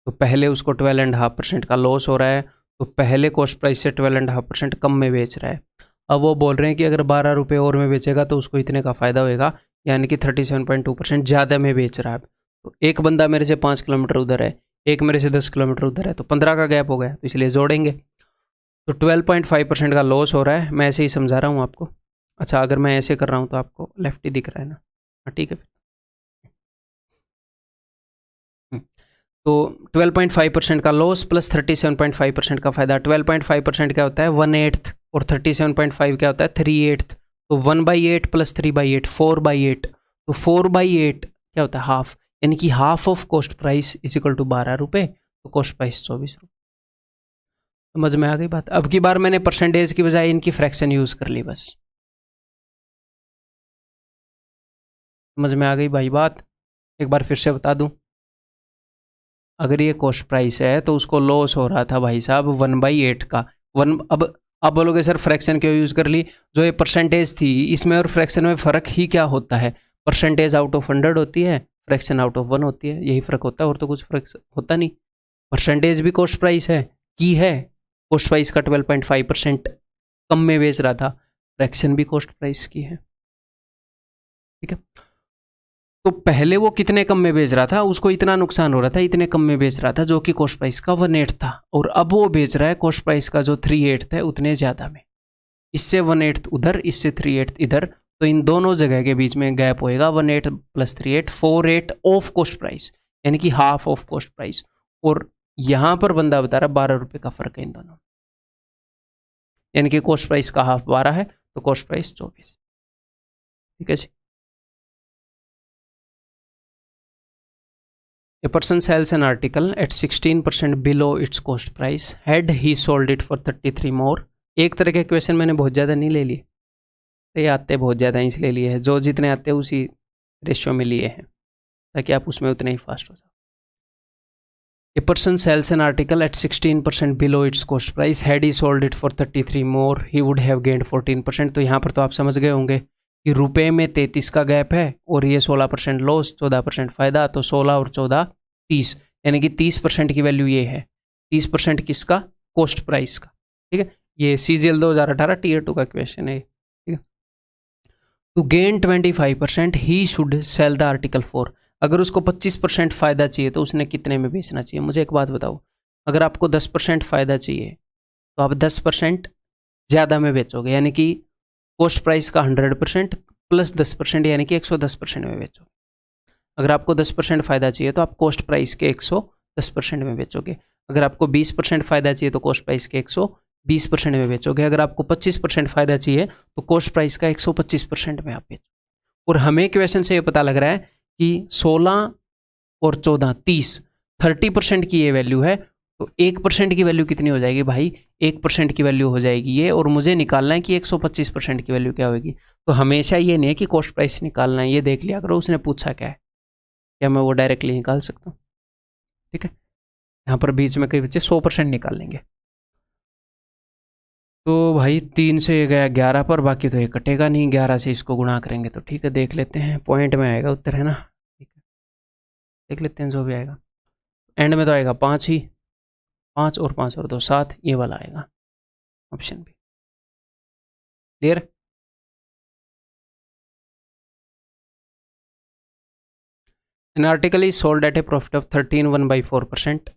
तो पहले उसको 12.5% का लॉस हो रहा है, तो पहले कॉस्ट प्राइस से 12.5% कम में बेच रहा है। अब वो बोल रहे हैं कि अगर 12 रुपये और में बेचेगा तो उसको इतने का फ़ायदा होएगा, यानी कि 37.2% ज़्यादा में बेच रहा है। तो एक बंदा मेरे से 5 किलोमीटर उधर है, एक मेरे से 10 किलोमीटर उधर है, तो 15 का गैप हो गया, तो इसलिए जोड़ेंगे। तो 12.5% का लॉस हो रहा है, मैं ऐसे ही समझा रहा हूँ आपको। अच्छा, अगर मैं ऐसे कर रहा हूँ तो आपको लेफ्ट ही दिख रहा है ना, हाँ ठीक है। तो 12.5% का लॉस प्लस 37.5% का फायदा। 12.5% क्या होता है 1/8 और 37.5 क्या होता है 3/8। तो 1/8 प्लस 3/8 4/8। तो 4/8 क्या होता है हाफ, यानी कि half of cost price is equal to 12 रुपये, तो कॉस्ट प्राइस 24 रुपये। समझ में आ गई बात। अब की बार मैंने परसेंटेज की बजाय इनकी फ्रैक्शन यूज कर ली, बस समझ में आ गई भाई बात। एक बार फिर से बता दूं, अगर ये कॉस्ट प्राइस है तो उसको लॉस हो रहा था भाई साहब 1/8 का। वन अब बोलोगे सर फ्रैक्शन क्यों यूज़ कर ली, जो ये परसेंटेज थी इसमें और फ्रैक्शन में फ़र्क ही क्या होता है, परसेंटेज आउट ऑफ 100 होती है, फ्रैक्शन आउट ऑफ 1 होती है, यही फ़र्क होता है, और तो कुछ फ़र्क होता नहीं। परसेंटेज भी कॉस्ट प्राइस है की है, कॉस्ट प्राइस का 12.5% कम में बेच रहा था, फ्रैक्शन भी कॉस्ट प्राइस की है, ठीक है। तो पहले वो कितने कम में बेच रहा था, उसको इतना नुकसान हो रहा था, इतने कम में बेच रहा था, जो कि कॉस्ट प्राइस का 1/8 था, और अब वो बेच रहा है कॉस्ट प्राइस का जो 3/8 है उतने ज़्यादा में। इससे 1/8 उधर, इससे 3/8 इधर, तो इन दोनों जगह के बीच में गैप होएगा 1/8 प्लस 3/8 4/8 ऑफ कॉस्ट प्राइस, यानी कि हाफ ऑफ कॉस्ट प्राइस। और यहाँ पर बंदा बता रहा 12 रुपये का फर्क है इन दोनों, यानी कि कॉस्ट प्राइस का हाफ 12 है तो कॉस्ट प्राइस 24, ठीक है जी। A person sells an article at 16% below its cost price. Had he sold it for 33 more? एक तरह के क्वेश्चन मैंने बहुत ज़्यादा नहीं ले लिए, ये आते बहुत ज़्यादा इसलिए लिए हैं, जो जितने आते हैं उसी रेशियो में लिए हैं, ताकि आप उसमें उतने ही फास्ट हो जाओ। A person sells an article at 16% below its cost price. Had he sold it for 33 more, he would have gained 14%. तो यहाँ पर तो आप समझ गए होंगे कि रुपए में 33 का गैप है और ये 16% लॉस, 14% फ़ायदा, तो 16 और 14 30, यानी कि 30% की वैल्यू ये है। 30% किसका, कॉस्ट प्राइस का, ठीक है। ये CGL 2018 Tier 2 का क्वेश्चन है, ठीक है। To gain 25% he should sell the article for. अगर उसको 25% फ़ायदा चाहिए तो उसने कितने में बेचना चाहिए। मुझे एक बात बताओ, अगर आपको 10% फ़ायदा चाहिए तो आप 10% ज़्यादा में बेचोगे, यानी कि कॉस्ट प्राइस का 100% प्लस 10%, यानी कि 110% में बेचोगे। अगर आपको 10% फ़ायदा चाहिए तो आप कॉस्ट प्राइस के 110% में बेचोगे। अगर आपको 20% फ़ायदा चाहिए तो कॉस्ट प्राइस के 120% में बेचोगे। अगर आपको 25% फ़ायदा चाहिए तो कॉस्ट प्राइस का 125% में आप बेचोगे। और हमें क्वेश्चन से ये पता लग रहा है कि 16 और 14 30% की ये वैल्यू है, तो 1% की वैल्यू कितनी हो जाएगी भाई, 1% की वैल्यू हो जाएगी ये, और मुझे निकालना है कि 125% की वैल्यू क्या होगी। तो हमेशा ये नहीं है कि कॉस्ट प्राइस निकालना है, ये देख लिया करो उसने पूछा क्या है, क्या मैं वो डायरेक्टली निकाल सकता हूँ, ठीक है। यहाँ पर बीच में कई बच्चे 100% निकाल लेंगे। तो भाई 3 से ये गया 11 पर, बाकी तो ये कटेगा नहीं, 11 से इसको गुणा करेंगे तो ठीक है, देख लेते हैं पॉइंट में आएगा उत्तर, है ना, ठीक है देख लेते हैं जो भी आएगा। एंड में तो आएगा 5 ही, 5 और 5 और 2 7, ये वाला आएगा option B. Clear. An article is sold at a profit of 13.1/4%.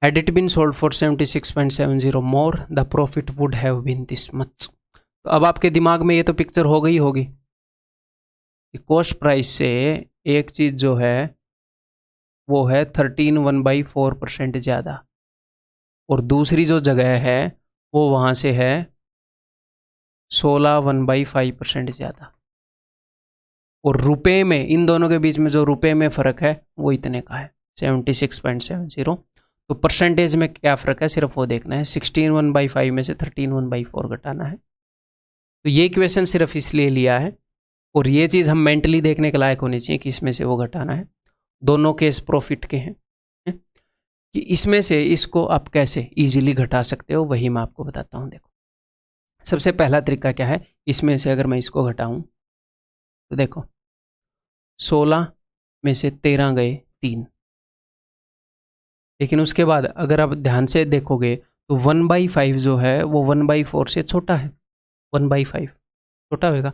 Had it been sold for 76.70 more, the profit would have been this much. तो अब आपके दिमाग में ये तो पिक्चर हो गई होगी कि कॉस्ट प्राइस से एक चीज़ जो है वो है 13.1/4% ज़्यादा, और दूसरी जो जगह है वो वहाँ से है 16.1/5% ज़्यादा, और रुपए में इन दोनों के बीच में जो रुपए में फ़र्क है वो इतने का है 76.70। तो परसेंटेज में क्या फ़र्क है सिर्फ वो देखना है। 16 1/5 में से 13 1/4 घटाना है। तो ये इक्वेशन सिर्फ इसलिए लिया है, और ये चीज़ हम मेंटली देखने के लायक होनी चाहिए कि इसमें से वो घटाना है। दोनों केस प्रॉफिट के हैं कि इसमें से इसको आप कैसे इजीली घटा सकते हो, वही मैं आपको बताता हूँ। देखो, सबसे पहला तरीका क्या है, इसमें से अगर मैं इसको घटाऊं तो देखो 16 में से 13 गए 3, लेकिन उसके बाद अगर आप ध्यान से देखोगे तो 1/5 जो है वो 1/4 से छोटा है। 1/5 छोटा होगा,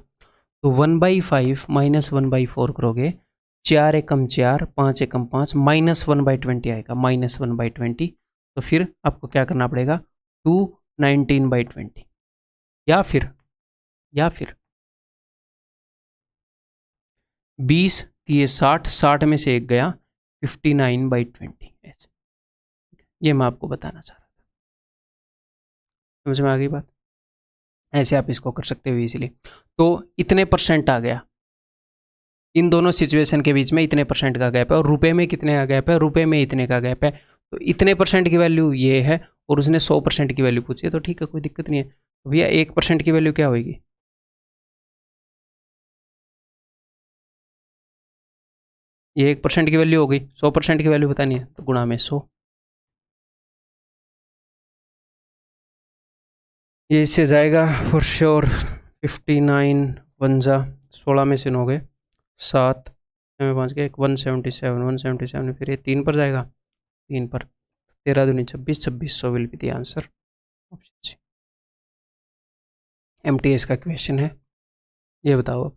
तो 1/5 माइनस 1/4 करोगे, 4 एकम 4, 5 एकम 5, -1/20 आएगा, -1/20। तो फिर आपको क्या करना पड़ेगा, 219/20, या फिर 20 ये 60, 60 में से एक गया, 59/20। ये मैं आपको बताना चाह रहा था, समझ में आ गई बात। ऐसे आप इसको कर सकते हो इजीली। तो इतने परसेंट आ गया, इन दोनों सिचुएशन के बीच में इतने परसेंट का गैप है, और रुपए में कितने का गैप है, रुपए में इतने का गैप है। तो इतने परसेंट की वैल्यू ये है, और उसने 100% की वैल्यू पूछी है, तो ठीक है, कोई दिक्कत नहीं है। तो भैया 1% की वैल्यू क्या होगी, ये 1% की वैल्यू होगी, 100% की वैल्यू बतानी है तो गुणा में 100। ये इससे जाएगा फॉर श्योर 59 1 16 में से 9 गए 7 में 5 गए 177 फिर ये 3 पर जाएगा, 3 पर 13 दूनी 26, 2600 will be the answer, option C. MTS का क्वेश्चन है, ये बताओ अब।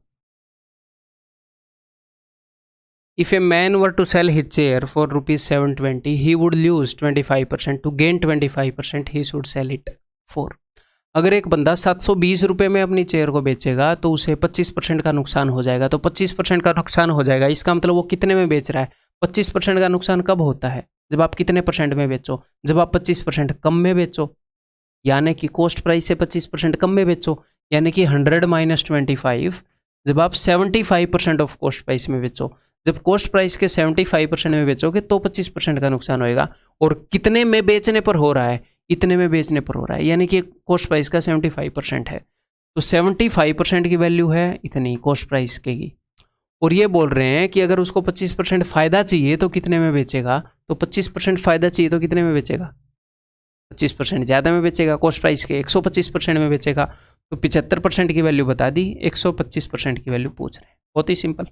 If a man were to sell his chair for ₹720, he would lose 25%. To gain 25%, he should sell it for. अगर एक बंदा 720 रुपये में अपनी चेयर को बेचेगा तो उसे 25% का नुकसान हो जाएगा। तो 25% का नुकसान हो जाएगा, इसका मतलब वो कितने में बेच रहा है। 25% का नुकसान कब होता है, जब आप कितने परसेंट में बेचो, जब आप 25% कम में बेचो, यानी कि कॉस्ट प्राइस से 25% कम में बेचो, यानी कि 100 - 25, जब आप 75% ऑफ कॉस्ट प्राइस में बेचो। जब कॉस्ट प्राइस के 75% में बेचोगे तो 25% का नुकसान होएगा, और कितने में बेचने पर हो रहा है, इतने में बेचने पर हो रहा है, यानी कि कॉस्ट प्राइस का 75% है, तो 75% की वैल्यू है इतनी कॉस्ट प्राइस की। और ये बोल रहे हैं कि अगर उसको 25% फ़ायदा चाहिए तो कितने में बेचेगा, तो 25% फ़ायदा चाहिए तो कितने में बेचेगा, 25% ज़्यादा में बेचेगा, कॉस्ट प्राइस के 125% में बेचेगा। तो 75% की वैल्यू बता दी, 125% की वैल्यू पूछ रहे हैं, बहुत ही सिंपल।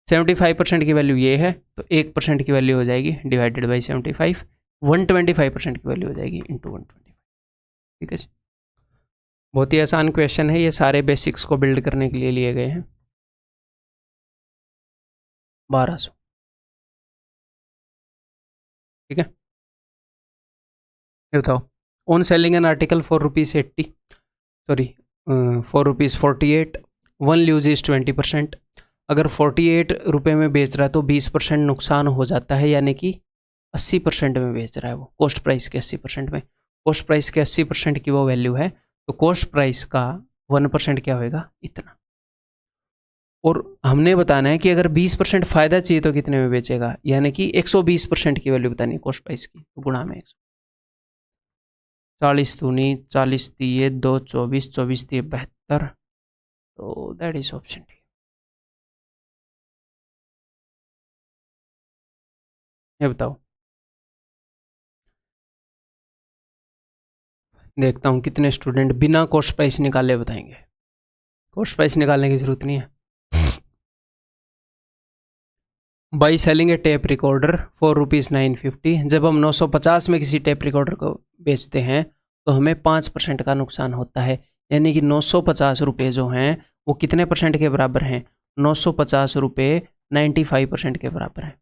75% की वैल्यू ये है, तो 1% की वैल्यू हो जाएगी डिवाइडेड बाई 75, 125% की वैल्यू हो जाएगी इंटू 125। ठीक है जी, बहुत ही आसान क्वेश्चन है, ये सारे बेसिक्स को बिल्ड करने के लिए लिए गए हैं। 1200, ठीक है। ये बताओ, on selling an article for ₹80, sorry for ₹48, one ल्यूज is 20%। अगर 48 रुपये में बेच रहा है तो 20% नुकसान हो जाता है, यानी कि 80% में बेच रहा है वो, कॉस्ट प्राइस के 80% में। कॉस्ट प्राइस के 80% की वो वैल्यू है, तो कॉस्ट प्राइस का 1% क्या होएगा, इतना। और हमने बताना है कि अगर 20% फ़ायदा चाहिए तो कितने में बेचेगा, यानी कि 120% की वैल्यू बतानी है कॉस्ट प्राइस की, तो गुणा में 100। 40 दूनी 40 दिए 2 24, 24 दिए 72, तो दैट इज ऑप्शन डी। ये बताओ, देखता हूँ कितने स्टूडेंट बिना कॉस्ट प्राइस निकाले बताएंगे। कॉस्ट प्राइस निकालने की जरूरत नहीं है। By selling A tape recorder for ₹950, जब हम 950 में किसी टेप रिकॉर्डर को बेचते हैं तो हमें 5% का नुकसान होता है, यानी कि 950 रुपये जो हैं वो कितने परसेंट के बराबर हैं, 950 रुपये 95% के बराबर हैं।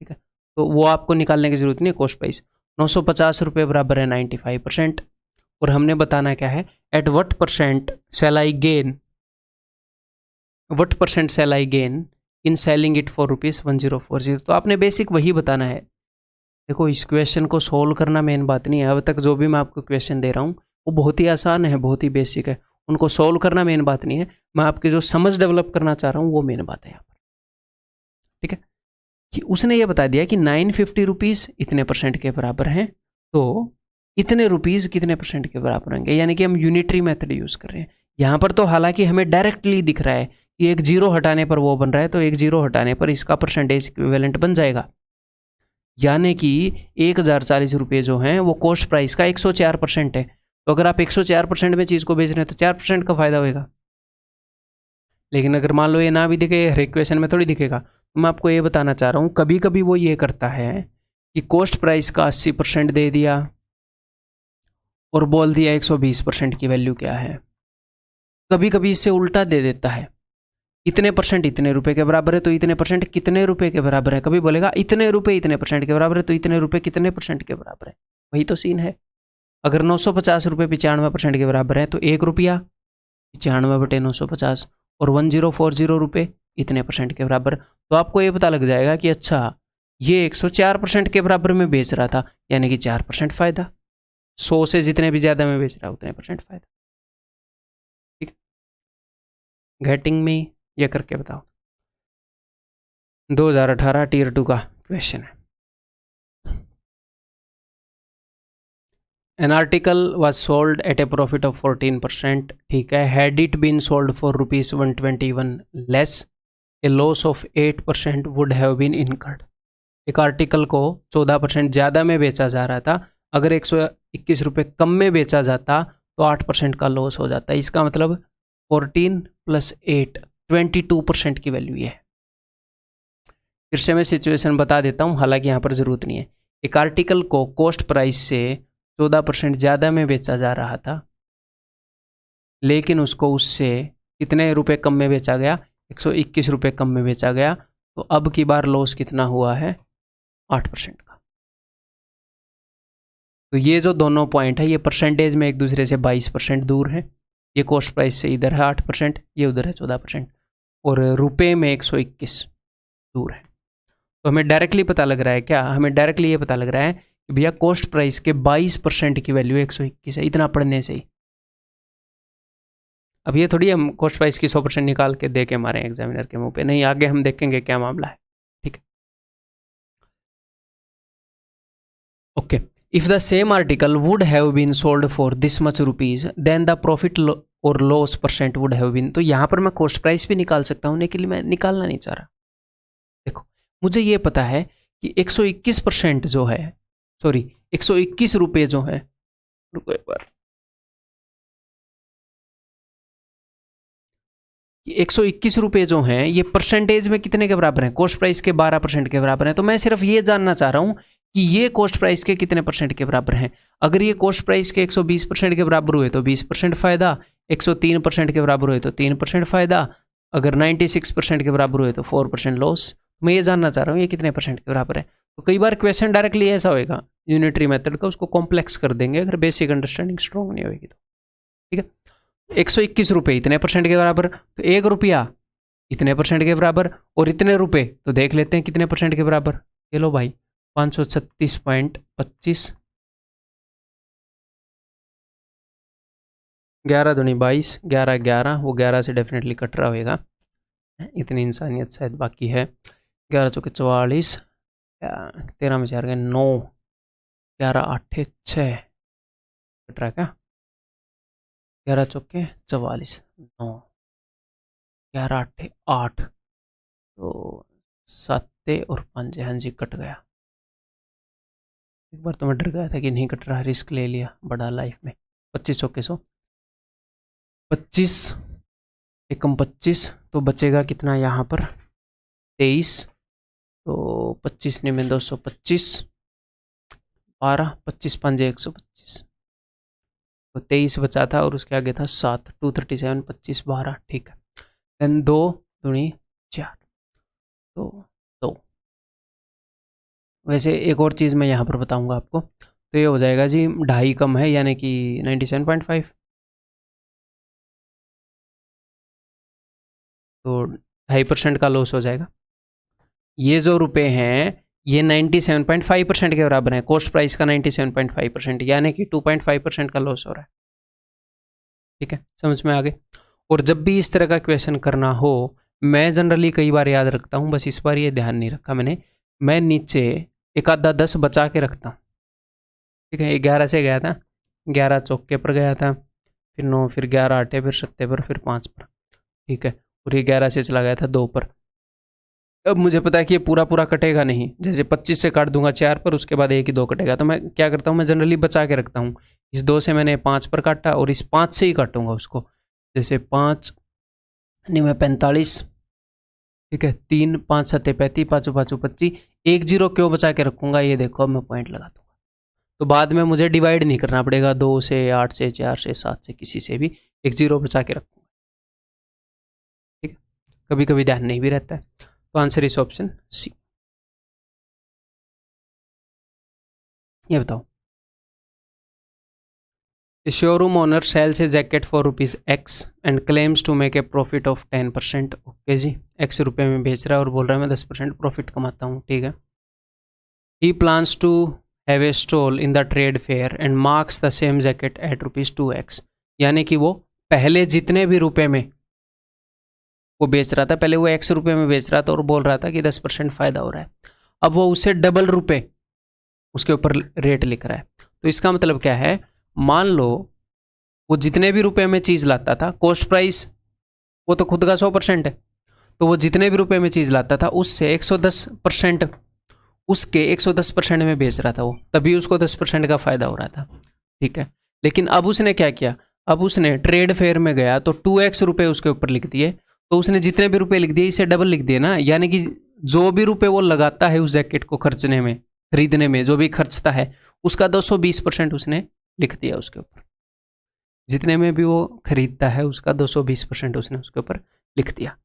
ठीक है, तो वो आपको निकालने की जरूरत नहीं है कॉस्ट प्राइस। 950 रुपये बराबर है 95%, और हमने बताना क्या है, at what percent shall I gain, what percent shall I gain in selling it for ₹1040। तो आपने बेसिक वही बताना है। देखो, इस क्वेश्चन को सोल्व करना मेन बात नहीं है, अब तक जो भी मैं आपको क्वेश्चन दे रहा हूँ वो बहुत ही आसान है, बहुत ही बेसिक है, उनको सोल्व करना मेन बात नहीं है, मैं आपकी जो समझ डेवलप करना चाह रहा हूँ वो मेन बात है यहाँ पर। ठीक है, कि उसने ये बता दिया कि 950 रुपीज़ इतने परसेंट के बराबर हैं, तो इतने रुपीज़ कितने परसेंट के बराबर होंगे, यानी कि हम यूनिटरी मेथड यूज़ कर रहे हैं यहाँ पर। तो हालांकि हमें डायरेक्टली दिख रहा है कि एक जीरो हटाने पर वो बन रहा है, तो एक जीरो हटाने पर इसका परसेंटेज इक्विवेलेंट बन जाएगा, यानी कि 1040 रुपये जो हैं वो कॉस्ट प्राइस का 104% है। तो अगर आप 104% में चीज़ को बेच रहे हैं तो 4% का फायदा होगा। लेकिन अगर मान लो ये ना भी दिखे, हर इक्वेशन में थोड़ी दिखेगा। तो मैं आपको ये बताना चाह रहा हूँ, कभी कभी वो ये करता है कि कॉस्ट प्राइस का 80% दे दिया और बोल दिया 120% की वैल्यू क्या है। कभी कभी इससे उल्टा दे देता है, इतने परसेंट इतने रुपए के बराबर है तो इतने परसेंट कितने रुपए के बराबर है। कभी बोलेगा इतने रुपए इतने परसेंट के बराबर है तो इतने रुपए कितने परसेंट के बराबर है। वही तो सीन है। अगर 950 रुपये 95% के बराबर है तो 1 रुपया 95/950 और 1040 रुपये इतने परसेंट के बराबर। तो आपको ये पता लग जाएगा कि अच्छा ये 104% के बराबर में बेच रहा था, यानी कि 4% फायदा। 100 से जितने भी ज़्यादा में बेच रहा है उतने परसेंट फायदा। ठीक है, गेटिंग में ये करके बताओ। 2018 टीयर 2 का क्वेश्चन है। An article was sold at a profit of 14%, ठीक है। Had it been sold for ₹121 less, a loss of 8% would have been incurred. एक आर्टिकल को 14% ज़्यादा में बेचा जा रहा था, अगर 121 रुपये कम में बेचा जाता तो 8% का लॉस हो जाता है। इसका मतलब 14 + 8 22% की वैल्यू है। फिर से मैं सिचुएशन बता देता हूँ, हालांकि यहाँ पर ज़रूरत नहीं है। एक आर्टिकल को कॉस्ट प्राइस से 14% ज़्यादा में बेचा जा रहा था, लेकिन उसको उससे कितने रुपए कम में बेचा गया, 121 रुपये कम में बेचा गया। तो अब की बार लॉस कितना हुआ है, 8% का। तो ये जो दोनों पॉइंट है ये परसेंटेज में एक दूसरे से 22% दूर है। ये कॉस्ट प्राइस से इधर है 8%, ये उधर है 14%, और रुपए में 121 दूर है। तो हमें डायरेक्टली पता लग रहा है क्या, हमें डायरेक्टली ये पता लग रहा है कि भैया कॉस्ट प्राइस के 22% की वैल्यू 121 है, इतना पढ़ने से ही। अब ये थोड़ी हम कॉस्ट प्राइस की 100% निकाल के दे के मारे एग्जामिनर के मुंह पे, नहीं, आगे हम देखेंगे क्या मामला है। ठीक है, okay. If the same article would have been sold for this much rupees, then the profit और loss percent would have been. तो यहाँ पर मैं कॉस्ट प्राइस भी निकाल सकता हूँ, लेकिन मैं निकालना नहीं चाह रहा। देखो, मुझे ये पता है कि 121% जो है, सॉरी 121 रुपये जो है, रुको एक बार, 121 रुपये जो हैं ये परसेंटेज में कितने के बराबर हैं, कॉस्ट प्राइस के 12% के बराबर हैं। तो मैं सिर्फ ये जानना चाह रहा हूँ कि ये कॉस्ट प्राइस के कितने परसेंट के बराबर हैं। अगर ये कॉस्ट प्राइस के 120% के बराबर हुए तो 20% फायदा, 103% के बराबर हुए तो 3% फायदा, अगर 96% के बराबर हुए तो 4% लॉस। मैं ये जानना चाह रहा हूँ ये कितने परसेंट के बराबर है। तो कई बार क्वेश्चन डायरेक्टली ऐसा होएगा यूनिटरी मेथड का, उसको कॉम्प्लेक्स कर देंगे अगर बेसिक अंडरस्टैंडिंग स्ट्रॉन्ग नहीं होगी तो। ठीक है, 121 रुपये इतने परसेंट के बराबर, तो 1 रुपया इतने परसेंट के बराबर, और इतने रुपए तो देख लेते हैं कितने परसेंट के बराबर। ये लो भाई 536.25, 11 दूनी 22, 11 11, वो 11 से डेफिनेटली कट रहा होगा, इतनी इंसानियत शायद बाकी है। 11 चौके 44, 13 में 4 गए 9, 11 8 6 कट रहा है क्या, 11 चौके 44, 9, 11 8 8, तो 7 और 5, हाँ जी कट गया। एक बार तो मैं डर गया था कि नहीं कट रहा, रिस्क ले लिया बड़ा लाइफ में। 25 के 100, 25 एकम 25, तो बचेगा कितना यहाँ पर 23, तो 25 में 225, 12, 25 5 125, तो 23 बचा था और उसके आगे था 7, 237, 25 12, ठीक है। देन 2 दूनी 4, तो 2। वैसे एक और चीज़ मैं यहाँ पर बताऊँगा आपको, तो ये हो जाएगा जी 2.5 कम है, यानी कि 97.5, तो 2.5% का लॉस हो जाएगा। ये जो रुपए हैं ये 97.5% के बराबर है, कॉस्ट प्राइस का 97.5%, यानी कि 2.5% का लॉस हो रहा है। ठीक है, समझ में आ गए। और जब भी इस तरह का क्वेश्चन करना हो, मैं जनरली कई बार याद रखता हूँ, बस इस बार ये ध्यान नहीं रखा मैंने, मैं नीचे एक आधा 10 बचा के रखता हूँ, ठीक है। 11 से गया था, 11 चौके पर गया था, फिर 9, फिर 11 आठे, फिर 7 पर, फिर 5 पर, ठीक है। और ये 11 से चला गया था 2 पर। अब मुझे पता है कि ये पूरा पूरा कटेगा नहीं, जैसे 25 से काट दूंगा 4 पर, उसके बाद 1 ही 2 कटेगा। तो मैं क्या करता हूँ, मैं जनरली बचा के रखता हूँ। इस 2 से मैंने 5 पर काटा और इस 5 से ही काटूंगा उसको। जैसे 5 नहीं मैं 45, ठीक है। 3 5 7 35, 5 5 25, 1 0 क्यों बचा के रखूंगा, ये देखो अब मैं पॉइंट लगा दूंगा। तो बाद में मुझे डिवाइड नहीं करना पड़ेगा 2 से, 8 से, 4 से, 7 से, किसी से भी 1 0 बचा के रखूंगा, ठीक है। कभी कभी ध्यान नहीं भी रहता है। तो आंसर इस ऑप्शन सी। ये बताओ, The showroom owner sells a jacket for ₹X and claims to make a profit of 10%. Okay जी, X रुपये में बेच रहा है और बोल रहा है मैं 10% प्रॉफिट कमाता हूँ, ठीक है। He plans to have a stall in the trade fair and marks the same jacket at ₹2X. यानी कि वो पहले जितने भी रुपए में वो बेच रहा था, पहले वो X रुपये में बेच रहा था और बोल रहा था कि 10% फायदा हो रहा है। अब वो उसे डबल रुपए उसके ऊपर रेट लिख रहा है। तो इसका मतलब क्या है, मान लो वो जितने भी रुपए में चीज़ लाता था, कॉस्ट प्राइस वो तो खुद का 100% है, तो वो जितने भी रुपए में चीज़ लाता था उससे 110% उसके 110% में बेच रहा था वो, तभी उसको 10% का फायदा हो रहा था, ठीक है। लेकिन अब उसने क्या किया, अब उसने ट्रेड फेयर में गया तो 2x रुपये उसके ऊपर लिख दिए। तो उसने जितने भी रुपए लिख दिए इसे डबल लिख दिए ना, यानी कि जो भी रुपए वो लगाता है उस जैकेट को खर्चने में, खरीदने में जो भी खर्चता है, उसका 220% उसने लिख दिया उसके ऊपर। जितने में भी वो खरीदता है उसका 220% उसने उसके ऊपर लिख दिया।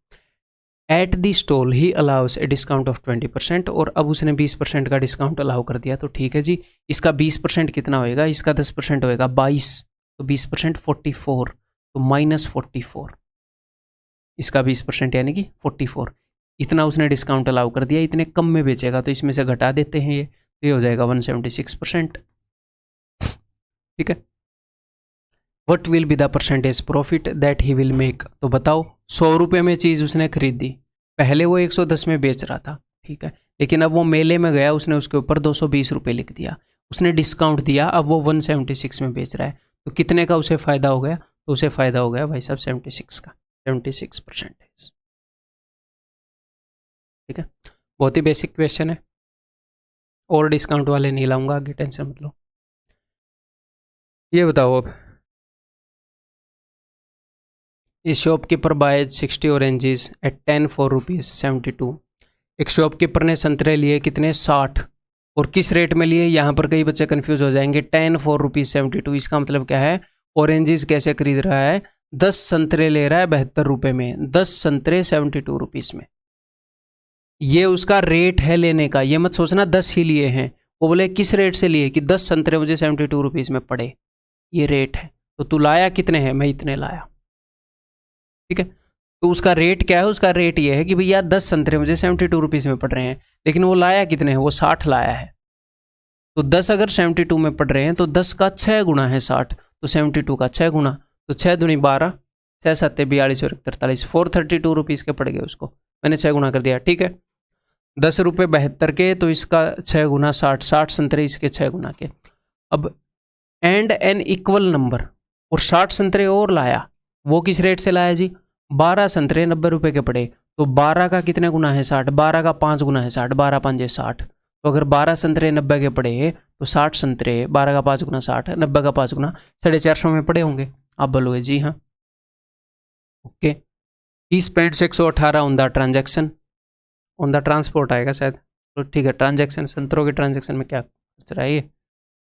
At the stall he allow us a discount of 20%, और अब उसने 20% का डिस्काउंट अलाउ कर दिया। तो ठीक है जी, इसका 20% कितना होएगा, इसका 10% होएगा 22, तो 20% 44, तो -44, इसका 20% यानी कि 44। इतना उसने डिस्काउंट अलाउ कर दिया, इतने कम में बेचेगा तो इसमें से घटा देते हैं ये, तो ये हो जाएगा 176%, ठीक है। What will be the percentage profit that he will make. तो बताओ, 100 रुपये में चीज़ उसने खरीदी, पहले वो 110 में बेच रहा था, ठीक है। लेकिन अब वो मेले में गया, उसने उसके ऊपर 220 रुपये लिख दिया, उसने डिस्काउंट दिया, अब वो 176 में बेच रहा है। तो कितने का उसे फ़ायदा हो गया, तो उसे फ़ायदा हो गया भाई साहब 76 का, 76%, ठीक है। बहुत ही बेसिक क्वेश्चन है, और डिस्काउंट वाले नहीं लाऊंगा आगे, टेंशन मत लो। ये बताओ, अब A shopkeeper buys 60 oranges at 10 for ₹72. एक शॉपकीपर ने संतरे लिए कितने, 60, और किस रेट में लिए, यहाँ पर कई बच्चे कंफ्यूज हो जाएंगे। 10 for ₹72, इसका मतलब क्या है, ऑरेंजेस कैसे खरीद रहा है, 10 संतरे ले रहा है 72 रुपये में, 10 संतरे 72 रुपीज़ में। ये उसका रेट है लेने का, ये मत सोचना 10 ही लिए हैं। वो बोले किस रेट से लिए, कि 10 संतरे मुझे 72 रुपीज़ में पड़े, ये रेट है। तो तू लाया कितने हैं, मैं इतने लाया, ठीक है। तो उसका रेट क्या है, उसका रेट ये है कि भैया 10 संतरे मुझे 72 रुपीज़ में पड़ रहे हैं, लेकिन वो लाया कितने हैं, वो 60 लाया है। तो 10 अगर 72 में पड़ रहे हैं तो 10 का 6 गुना है 60, तो 72 का 6 गुना, तो 6 दूनी 12, 6 7 42 और 43, 432 रुपीज़ के पड़ गए उसको, मैंने 6 गुना कर दिया, ठीक है। 10 रुपये 72 के, तो इसका 6 गुना 60, 60 संतरे इसके 6 गुना के। अब एंड एन इक्वल नंबर, और 60 संतरे और लाया, वो किस रेट से लाया जी, 12 संतरे 90 रुपये के पड़े, तो 12 का कितने गुना है 60, 12 का 5 गुना है 60, 12 5 60, तो अगर 12 संतरे 90 के पड़े तो 60 संतरे 12 का 5 गुना 60, 90 का 5 गुना 450 में पड़े होंगे। आप बोलोगे जी हाँ, okay. He spends 118 on the transaction, on the transport आएगा शायद, तो ठीक है। ट्रांजैक्शन, संतरों के ट्रांजैक्शन में क्या खर्च रहा है ये,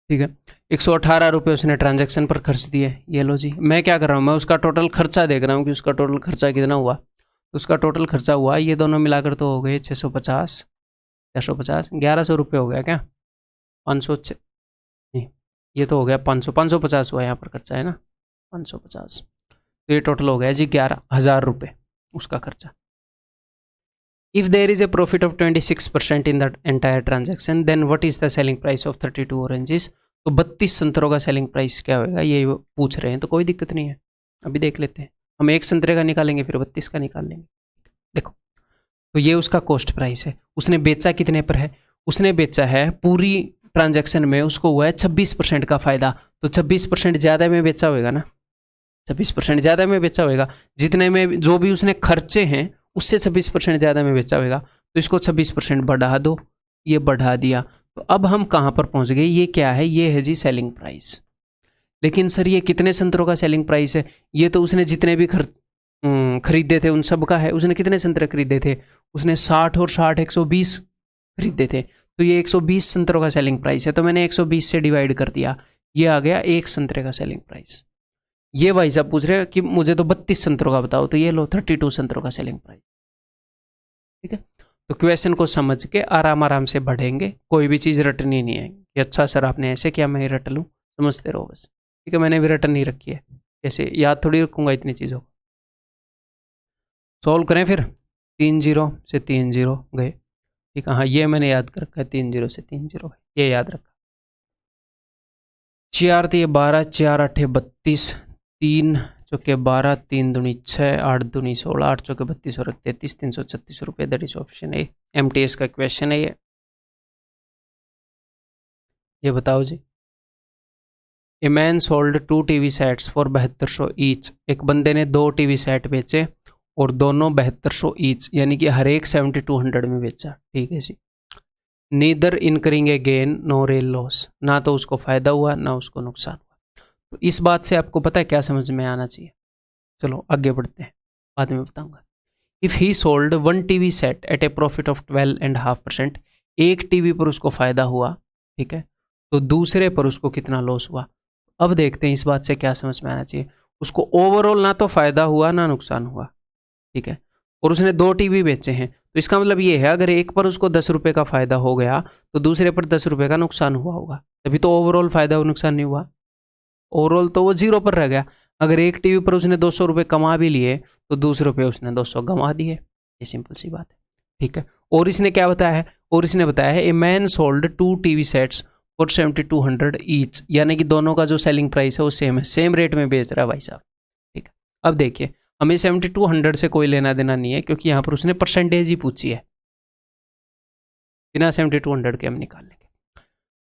ठीक है। 118 रुपये उसने ट्रांजैक्शन पर खर्च दिए। ये लो जी, मैं क्या कर रहा हूँ, मैं उसका टोटल खर्चा देख रहा हूँ कि उसका टोटल खर्चा कितना हुआ। तो उसका टोटल खर्चा हुआ, ये दोनों मिलाकर तो हो गए 650, 650, 1100 रुपये हो गया क्या, 500 नहीं, ये तो हो गया 500, 550 हुआ यहाँ पर खर्चा है ना, 550, तो ये टोटल हो गया जी 11,000 रुपये उसका खर्चा। If there is a profit of 26% in the entire transaction, then what is the selling price of 32 oranges? तो 32 संतरों का सेलिंग प्राइस क्या होगा, ये पूछ रहे हैं, तो कोई दिक्कत नहीं है, अभी देख लेते हैं। हम एक संतरे का निकालेंगे फिर 32 का निकाल लेंगे। देखो, तो ये उसका कॉस्ट प्राइस है। उसने बेचा कितने पर है? उसने बेचा है पूरी ट्रांजैक्शन में उसको हुआ है 26% का फायदा, तो 26% ज़्यादा में बेचा होगा ना, 26% ज़्यादा में बेचा होगा। जितने में जो भी उसने खर्चे हैं उससे 26% ज़्यादा में बेचा होगा, तो इसको 26% बढ़ा दो, ये बढ़ा दिया। तो अब हम कहाँ पर पहुँच गए? ये क्या है? ये है जी सेलिंग प्राइस। लेकिन सर ये कितने संतरों का सेलिंग प्राइस है? ये तो उसने जितने भी खरीदे थे उन सब का है। उसने कितने संतरे खरीदे थे? उसने 60 और 60 120 खरीदे थे, तो ये 120 संतरों का सेलिंग प्राइस है। तो मैंने 120 से डिवाइड कर दिया, ये आ गया एक संतरे का सेलिंग प्राइस। ये भाई साहब पूछ रहे हैं कि मुझे तो 32 संतरों का बताओ, तो ये लो 32 संतरों का सेलिंग प्राइस। ठीक है, तो क्वेश्चन को समझ के आराम आराम से बढ़ेंगे, कोई भी चीज़ रटनी नहीं है कि अच्छा सर आपने ऐसे किया मैं रट लूँ, समझते रहो बस। ठीक है, मैंने भी रटन नहीं रखी है, ऐसे याद थोड़ी रखूँगा इतनी चीज़ों को। सॉल्व करें फिर। 3 0 से 3 0 गए। ठीक है, हाँ ये मैंने याद कर रखा है, 3 0 से 3 0 ये याद रखा। 4 3 12, 4 8 32, 3 चौके 12, 3 दूनी 6, 8 दूनी 16, 8 चौके 32 और 33, 336 रुपये। That is option A. MTS का क्वेश्चन है ये बताओ जी। A man sold 2 TV sets for 7200 each. एक बंदे ने 2 TV सेट बेचे और दोनों 7200 ईच, यानी कि हर एक 7200 में बेचा। ठीक है जी। नीदर इनकरिंग ए गेन नो रियल लॉस, ना तो उसको फायदा हुआ ना उसको नुकसान हुआ। तो इस बात से आपको पता है क्या समझ में आना चाहिए? चलो आगे बढ़ते हैं, बाद में बताऊंगा। If he sold 1 TV set at a profit of 12.5%, एक टीवी पर उसको फायदा हुआ, ठीक है, तो दूसरे पर उसको कितना लॉस हुआ? अब देखते हैं इस बात से क्या समझ में आना चाहिए। उसको ओवरऑल ना तो फायदा हुआ ना नुकसान हुआ, ठीक है, और उसने 2 टीवी बेचे हैं, तो इसका मतलब ये है अगर एक पर उसको 10 रुपये का फायदा हो गया तो दूसरे पर 10 रुपये का नुकसान हुआ होगा, तभी तो ओवरऑल फायदा और नुकसान नहीं हुआ। ओवरऑल तो वो 0 पर रह गया। अगर एक टीवी पर उसने 200 रुपये कमा भी लिए तो 200 रुपये उसने 200 गंवा दिए, ये सिंपल सी बात है। ठीक है, और इसने क्या बताया है? और इसने बताया है ए man sold 2 TV sets for 7200 each, यानी कि दोनों का जो सेलिंग प्राइस है वो सेम है, सेम रेट में बेच रहा है भाई साहब। ठीक है, अब देखिए हमें 7200 से कोई लेना देना नहीं है, क्योंकि यहाँ पर उसने परसेंटेज ही पूछी है, बिना 7200 के हम निकाल लेंगे।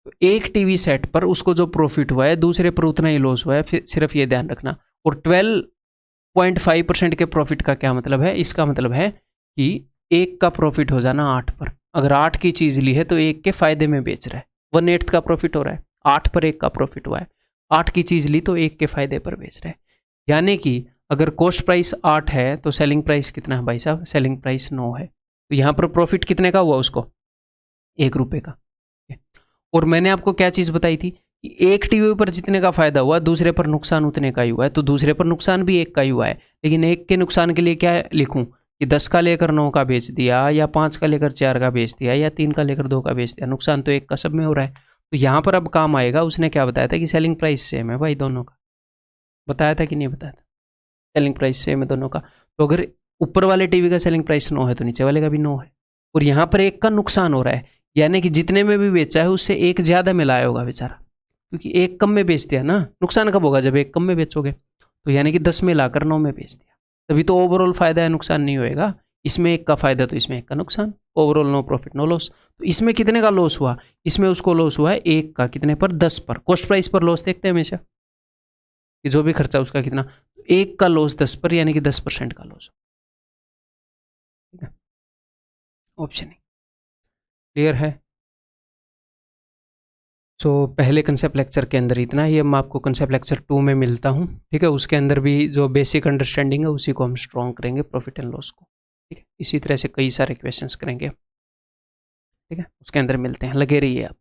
तो एक टीवी सेट पर उसको जो प्रॉफिट हुआ है दूसरे पर उतना ही लॉस हुआ है, फिर सिर्फ ये ध्यान रखना। और 12.5% के प्रॉफिट का क्या मतलब है? इसका मतलब है कि एक का प्रॉफिट हो जाना 8 पर। अगर 8 की चीज़ ली है तो एक के फायदे में बेच रहा है, 1/8 का प्रॉफिट हो रहा है, 8 पर एक का प्रॉफिट हुआ है। 8 की चीज़ ली तो एक के फायदे पर बेच रहा है, यानी कि अगर कॉस्ट प्राइस 8 है तो सेलिंग प्राइस कितना है भाई साहब? सेलिंग प्राइस 9 है। तो यहाँ पर प्रॉफिट कितने का हुआ उसको? 1 रुपये का। और मैंने आपको क्या चीज़ बताई थी कि एक टीवी पर जितने का फायदा हुआ दूसरे पर नुकसान उतने का ही हुआ है, तो दूसरे पर नुकसान भी एक का ही हुआ है। लेकिन एक के नुकसान के लिए क्या लिखूं कि 10 का लेकर 9 का बेच दिया, या 5 का लेकर 4 का बेच दिया, या 3 का लेकर 2 का बेच दिया, नुकसान तो एक का सब में हो रहा है। तो यहाँ पर अब काम आएगा, उसने क्या बताया था कि सेलिंग प्राइस सेम है भाई दोनों का, बताया था कि नहीं बताया था? सेलिंग प्राइस सेम है दोनों का। तो अगर ऊपर वाले टीवी का सेलिंग प्राइस 9 है तो नीचे वाले का भी 9 है, और यहाँ पर एक का नुकसान हो रहा है, यानी कि जितने में भी बेचा है उससे एक ज़्यादा में लाया होगा बेचारा, क्योंकि एक कम में बेच दिया ना। नुकसान कब होगा? जब एक कम में बेचोगे। तो यानी कि 10 में लाकर 9 में बेच दिया, तभी तो ओवरऑल फायदा है, नुकसान नहीं होएगा। इसमें एक का फायदा तो इसमें एक का नुकसान, overall no profit no loss. तो इसमें कितने का लॉस हुआ? इसमें उसको लॉस हुआ है एक का, कितने पर? 10 पर। कॉस्ट प्राइस पर लॉस देखते हैं हमेशा कि जो भी खर्चा उसका कितना, एक का लॉस 10 पर, यानी कि 10% का लॉस। ठीक है, ऑप्शन ए क्लियर है। सो पहले कंसेप्ट लेक्चर के अंदर इतना ही। अब मैं आपको कंसेप्ट लेक्चर 2 में मिलता हूँ। ठीक है, उसके अंदर भी जो बेसिक अंडरस्टैंडिंग है उसी को हम स्ट्रॉन्ग करेंगे, प्रॉफिट एंड लॉस को। ठीक है, इसी तरह से कई सारे क्वेश्चंस करेंगे। ठीक है, उसके अंदर मिलते हैं, लगे रहिए आप।